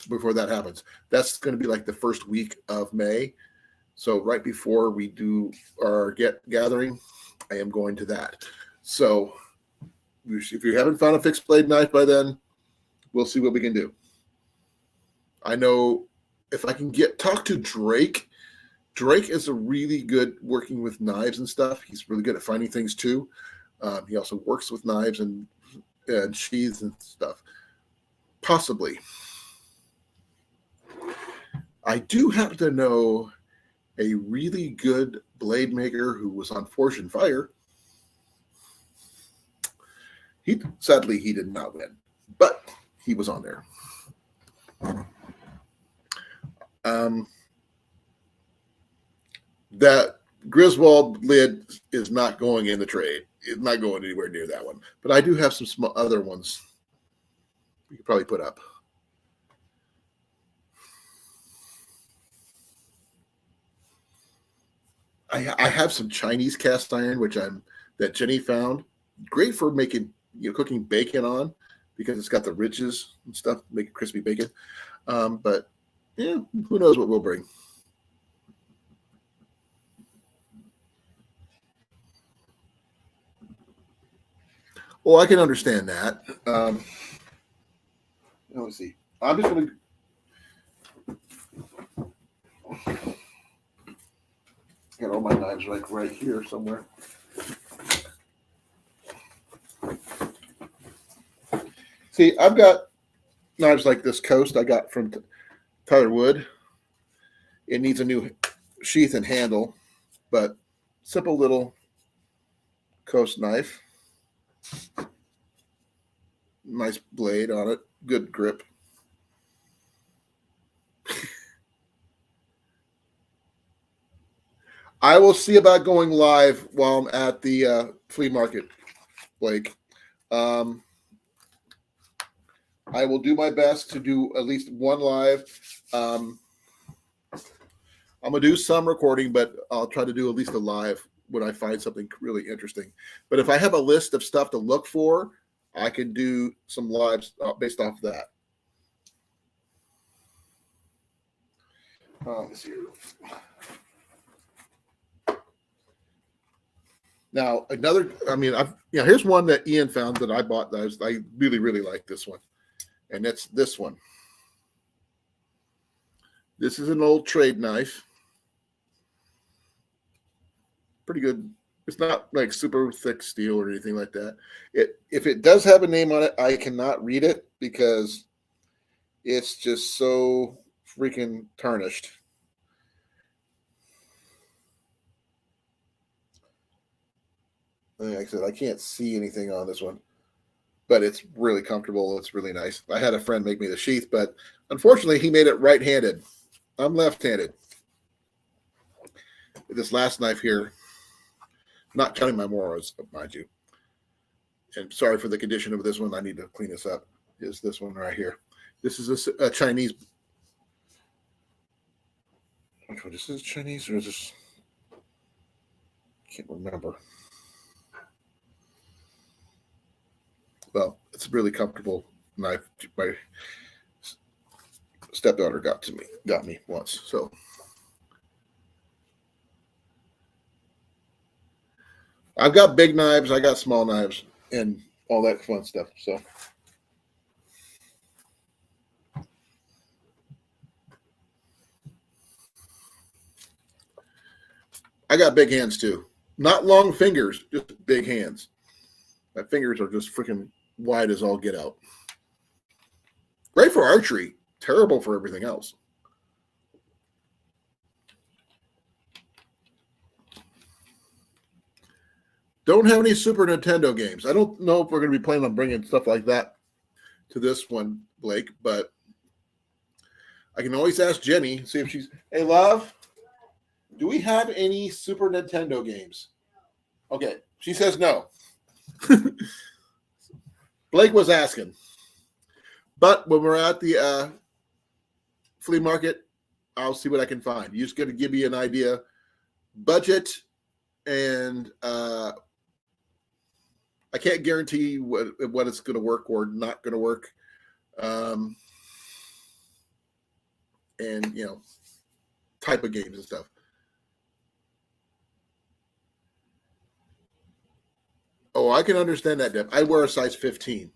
before that happens. That's going to be like the first week of May. So right before we do our gathering, I am going to that. So if you haven't found a fixed blade knife by then, we'll see what we can do. I know if I can talk to Drake. Drake is a really good working with knives and stuff. He's really good at finding things too. He also works with knives and sheaths and stuff. Possibly. I do happen to know a really good blade maker who was on Forge and Fire. Sadly, he did not win, but he was on there. That Griswold lid is not going in the trade. It's not going anywhere near that one. But I do have some small other ones we could probably put up. I have some Chinese cast iron, that Jenny found. Great for making, cooking bacon on, because it's got the ridges and stuff, making crispy bacon. But yeah, who knows what we'll bring. Well, I can understand that. Let's see. I'm just going to get all my knives right here somewhere. See, I've got knives like this Coast I got from Tyler Wood. It needs a new sheath and handle, but simple little Coast knife. Nice blade on it, good grip. I will see about going live while I'm at the flea market, Blake. I will do my best to do at least one live. I'm going to do some recording, but I'll try to do at least a live when I find something really interesting. But if I have a list of stuff to look for, I can do some lives based off of that. Let's see. Now, here's one that Ian found that I bought. I really, really like this one. And that's this one. This is an old trade knife. Pretty good. It's not like super thick steel or anything like that. If it does have a name on it, I cannot read it because it's just so freaking tarnished. Like I said, I can't see anything on this one, but it's really comfortable. It's really nice. I had a friend make me the sheath, but unfortunately, he made it right-handed. I'm left-handed. This last knife here, not counting my morals, mind you. And sorry for the condition of this one. I need to clean this up. Is this one right here? This is a Chinese. Which one? This is Chinese or is this? Can't remember. Well, it's a really comfortable knife. My stepdaughter got me once. So I've got big knives, I got small knives, and all that fun stuff. So I got big hands too. Not long fingers, just big hands. My fingers are just freaking wide as all get out. Great for archery, terrible for everything else. Don't have any Super Nintendo games. I don't know if we're going to be planning on bringing stuff like that to this one, Blake, but I can always ask Jenny, see if she's, hey, love, do we have any Super Nintendo games? Okay, she says no. Blake was asking. But when we're at the flea market, I'll see what I can find. You just got to give me an idea. Budget and I can't guarantee what it's going to work or not going to work. And, type of games and stuff. Oh, I can understand that, Deb. I wear a size 15.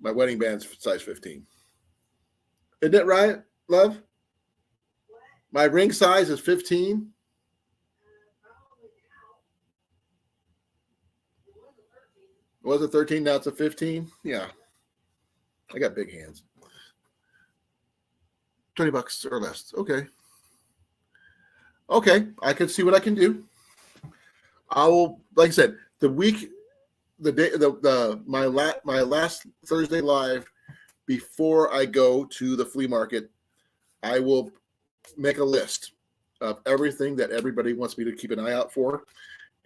My wedding band's size 15. Isn't that right, love? My ring size is 15. Was it 13? Now it's a 15? Yeah. I got big hands. $20 or less. Okay. Okay. I can see what I can do. I will, like I said, my last Thursday live before I go to the flea market, I will make a list of everything that everybody wants me to keep an eye out for.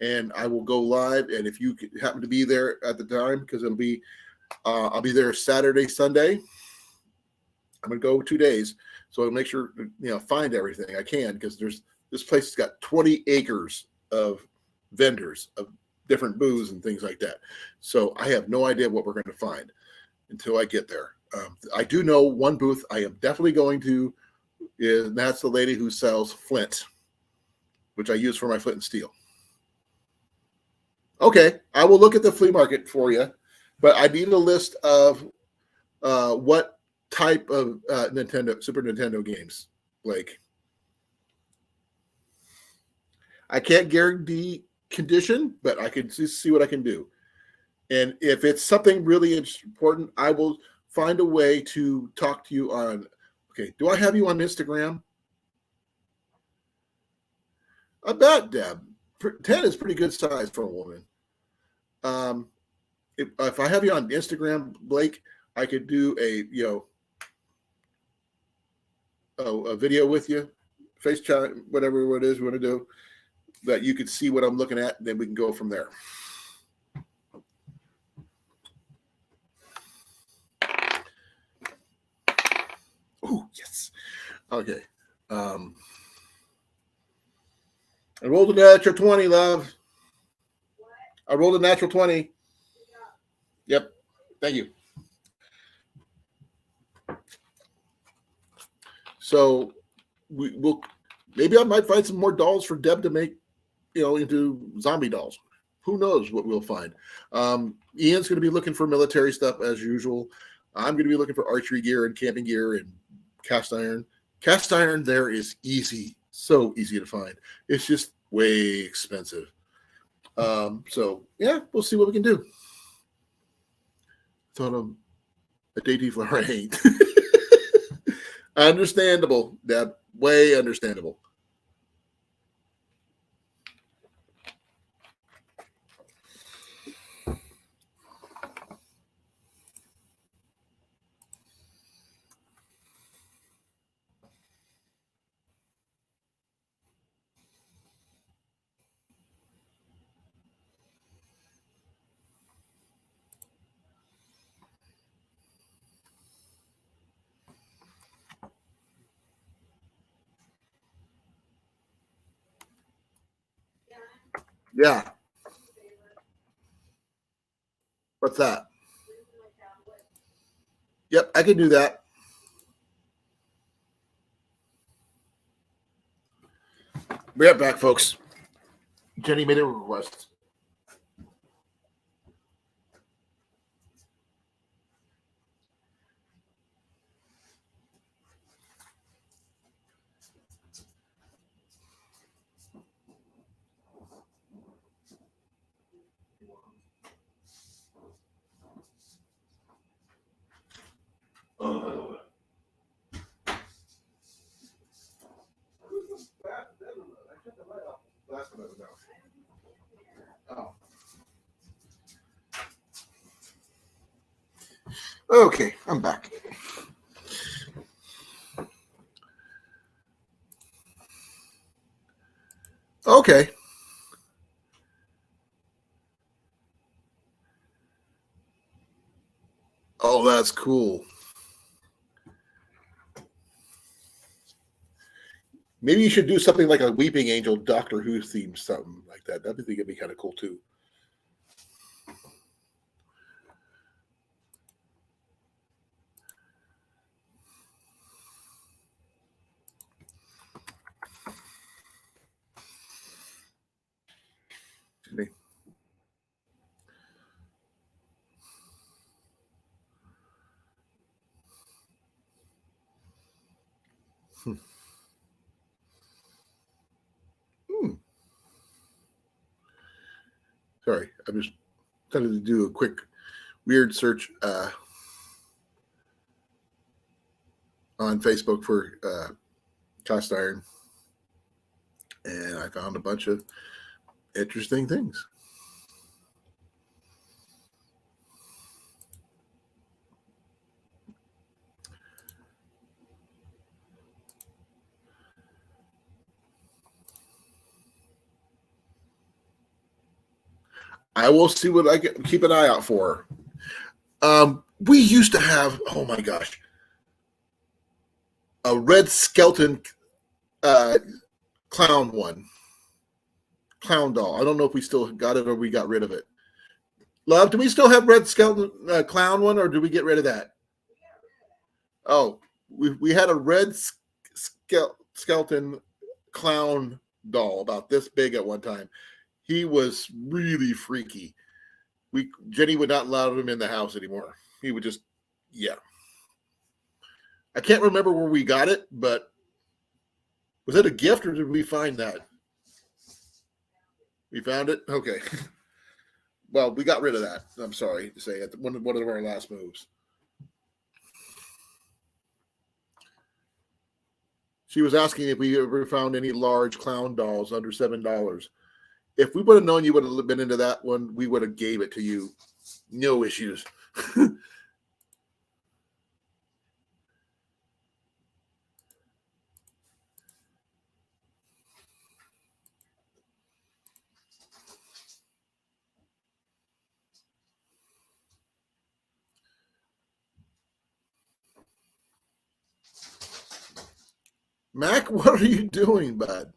And I will go live. And if you happen to be there at the time, because I'll be there Saturday, Sunday. I'm going to go 2 days. So I'll make sure, find everything I can, because this place has got 20 acres of vendors of different booths and things like that. So I have no idea what we're going to find until I get there. I do know one booth I am definitely going to, and that's the lady who sells flint, which I use for my flint and steel. Okay, I will look at the flea market for you, but I need a list of what type of Super Nintendo games, Blake. I can't guarantee condition, but I can see what I can do. And if it's something really important, I will find a way to talk to you on. Okay, do I have you on Instagram? I bet, Deb. 10 is pretty good size for a woman. If I have you on Instagram, Blake, I could do a video with you, face chat, whatever it is we want to do, that you could see what I'm looking at, and then we can go from there. Oh, yes. Okay. I rolled a natural 20, love. I rolled a natural 20. Yep. Thank you. So we'll maybe I might find some more dolls for Deb to make, into zombie dolls. Who knows what we'll find. Ian's going to be looking for military stuff as usual. I'm going to be looking for archery gear and camping gear and cast iron. Cast iron there is easy, so easy to find. It's just way expensive. So yeah, we'll see what we can do. Thought I'm a dainty flower ain't. Understandable, Deb. Way understandable. Yeah. What's that? Yep, I can do that. Be right back, folks. Jenny made a request. Oh. Okay, I'm back. Okay. Oh, that's cool. Maybe you should do something like a Weeping Angel Doctor Who theme, something like that. That'd be kind of cool too. Sorry, I'm just trying to do a quick weird search on Facebook for cast iron, and I found a bunch of interesting things. I will see what I can keep an eye out for. We used to have, oh my gosh, a red skeleton clown doll. I don't know if we still got it or we got rid of it. Love, do we still have red skeleton clown one, or do we get rid of that? Oh, we had a red skeleton clown doll about this big at one time. He was really freaky. Jenny would not allow him in the house anymore. He would just, yeah. I can't remember where we got it, but was it a gift or did we find that? We found it? Okay. Well, we got rid of that. I'm sorry to say, at one of our last moves. She was asking if we ever found any large clown dolls under $7. If we would have known you would have been into that one, we would have gave it to you. No issues. Mac, what are you doing, bud?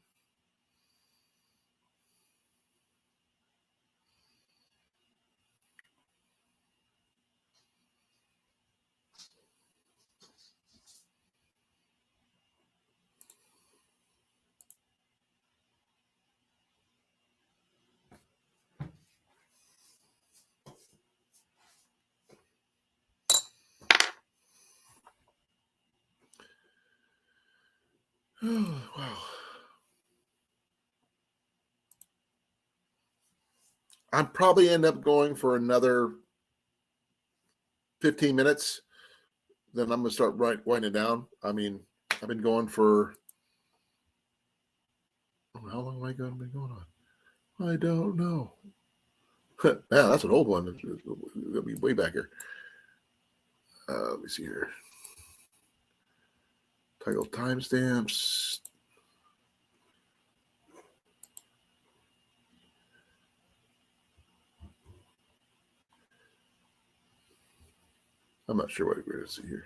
Oh, wow. I'm probably end up going for another 15 minutes. Then I'm going to start winding down. I mean, I've been going for, how long am I going to be going on? I don't know. Man, that's an old one. It'll be way back here. Let me see here. Title timestamps. I'm not sure what we're going to see here.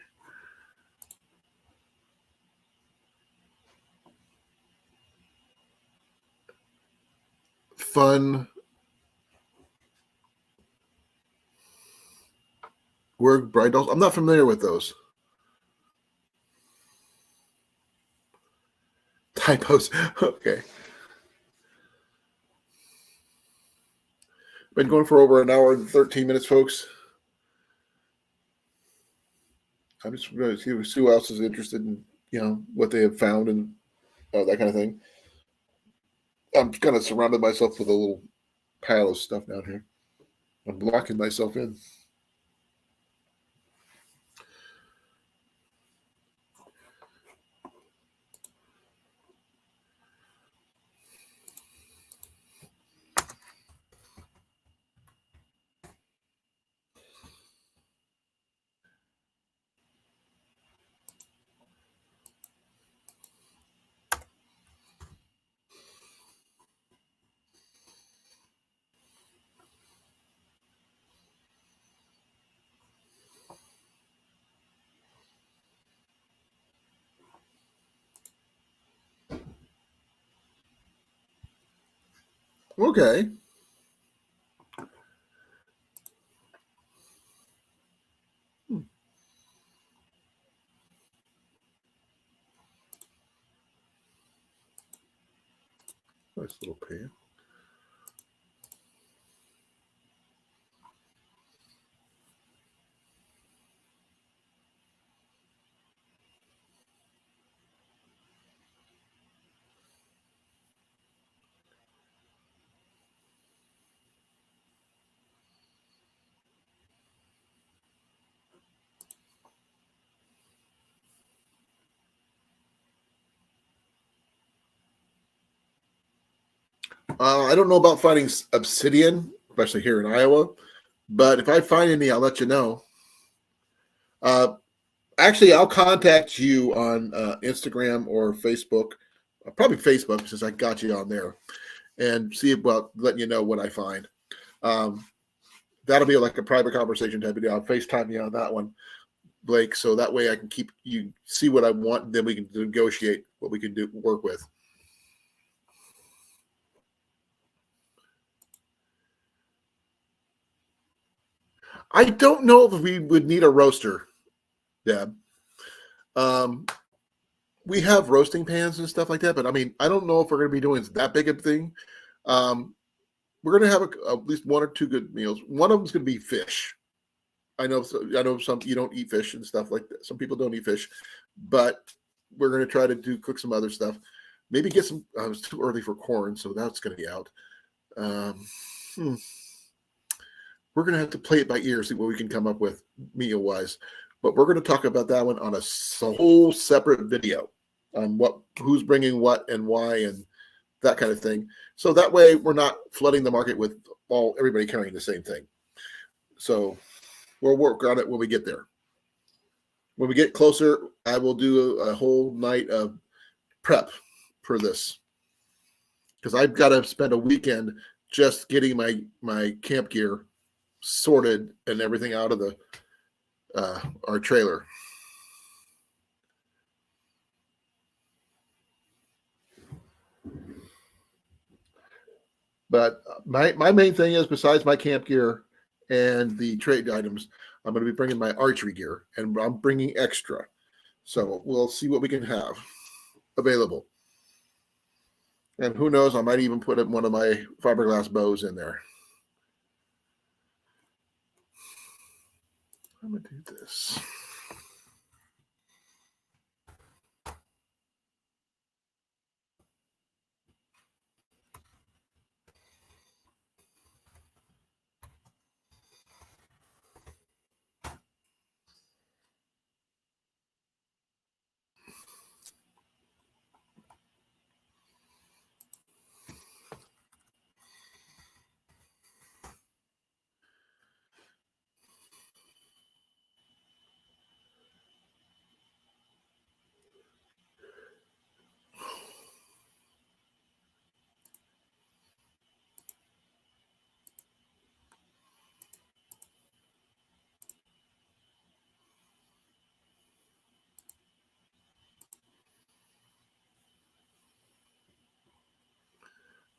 Fun word bride dolls. I'm not familiar with those. Typos. Okay. Been going for over an hour and 13 minutes, folks. I'm just going to see who else is interested in, what they have found and that kind of thing. I'm kind of surrounded myself with a little pile of stuff down here. I'm blocking myself in. Okay. Nice little pan. I don't know about finding obsidian, especially here in Iowa, but if I find any, I'll let you know. Actually, I'll contact you on Instagram or Facebook, probably Facebook, since I got you on there, and see about letting you know what I find. That'll be like a private conversation type of deal. I'll FaceTime you on that one, Blake, so that way I can keep you see what I want, and then we can negotiate what we can do work with. I don't know if we would need a roaster, Deb. We have roasting pans and stuff like that, but I mean, I don't know if we're going to be doing that big a thing. We're going to have at least one or two good meals. One of them's going to be fish. I know some you don't eat fish and stuff like that. Some people don't eat fish, but we're going to try to cook some other stuff. Maybe get some. It was too early for corn, so that's going to be out. We're going to have to play it by ear, see what we can come up with meal wise. But we're going to talk about that one on a whole separate video. who's bringing what and why and that kind of thing. So that way we're not flooding the market with everybody carrying the same thing. So we'll work on it when we get there. When we get closer, I will do a whole night of prep for this, because I've got to spend a weekend just getting my camp gear sorted and everything out of our trailer. But my main thing is, besides my camp gear and the trade items, I'm going to be bringing my archery gear, and I'm bringing extra. So we'll see what we can have available. And who knows, I might even put one of my fiberglass bows in there. I'm going to do this.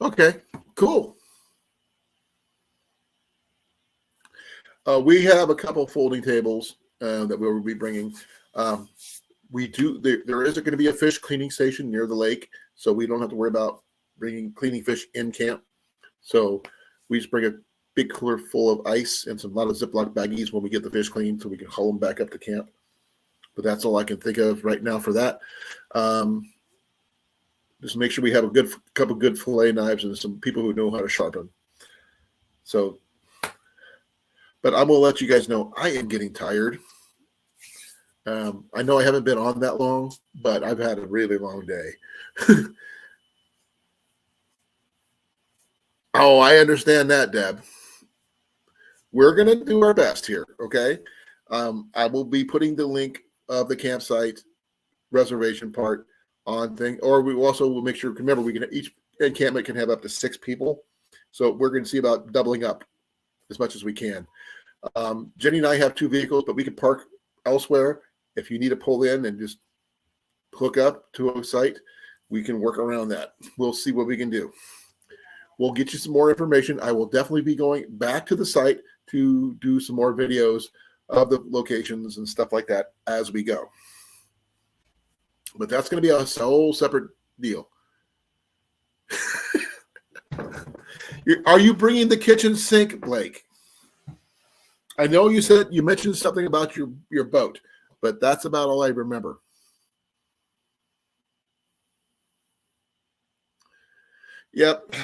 Okay, cool. We have a couple folding tables that we will be bringing. There is going to be a fish cleaning station near the lake, so we don't have to worry about cleaning fish in camp. So we just bring a big cooler full of ice and a lot of Ziploc baggies when we get the fish cleaned, so we can haul them back up to camp. But that's all I can think of right now for that. Just make sure we have a couple good fillet knives and some people who know how to sharpen. So, but I'm going to let you guys know I am getting tired. I know I haven't been on that long, but I've had a really long day. Oh, I understand that, Deb. We're going to do our best here, okay? I will be putting the link of the campsite reservation part on thing, or we also will make sure, remember, each encampment can have up to 6 people. So we're going to see about doubling up as much as we can. Jenny and I have 2 vehicles, but we can park elsewhere. If you need to pull in and just hook up to a site, we can work around that. We'll see what we can do. We'll get you some more information. I will definitely be going back to the site to do some more videos of the locations and stuff like that as we go. But that's going to be a whole separate deal. Are you bringing the kitchen sink, Blake? I know you mentioned something about your boat, but that's about all I remember. Yep.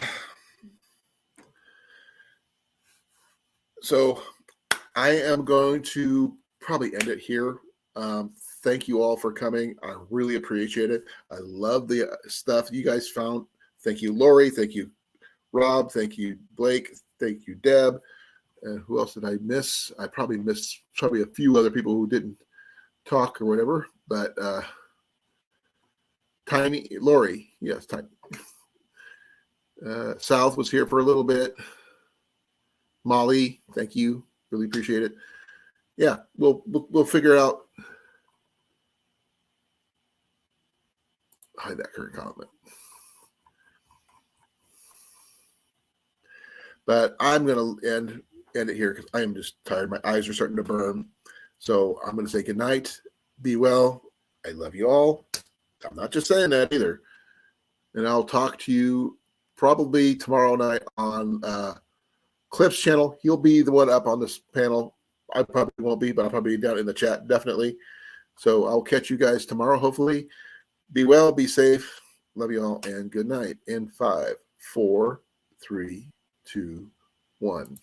So I am going to probably end it here. Thank you all for coming. I really appreciate it. I love the stuff you guys found. Thank you, Lori. Thank you, Rob. Thank you, Blake. Thank you, Deb. Who else did I miss? I probably missed a few other people who didn't talk or whatever. But Tiny, Lori, yes, Tiny. South was here for a little bit. Molly, thank you. Really appreciate it. Yeah, we'll figure out. Hide that current comment. But I'm going to end it here because I am just tired. My eyes are starting to burn. So I'm going to say goodnight. Be well. I love you all. I'm not just saying that either. And I'll talk to you probably tomorrow night on Cliff's channel. He'll be the one up on this panel. I probably won't be, but I'll probably be down in the chat, definitely. So I'll catch you guys tomorrow, hopefully. Be well, be safe. Love you all, and good night. In 5, 4, 3, 2, 1.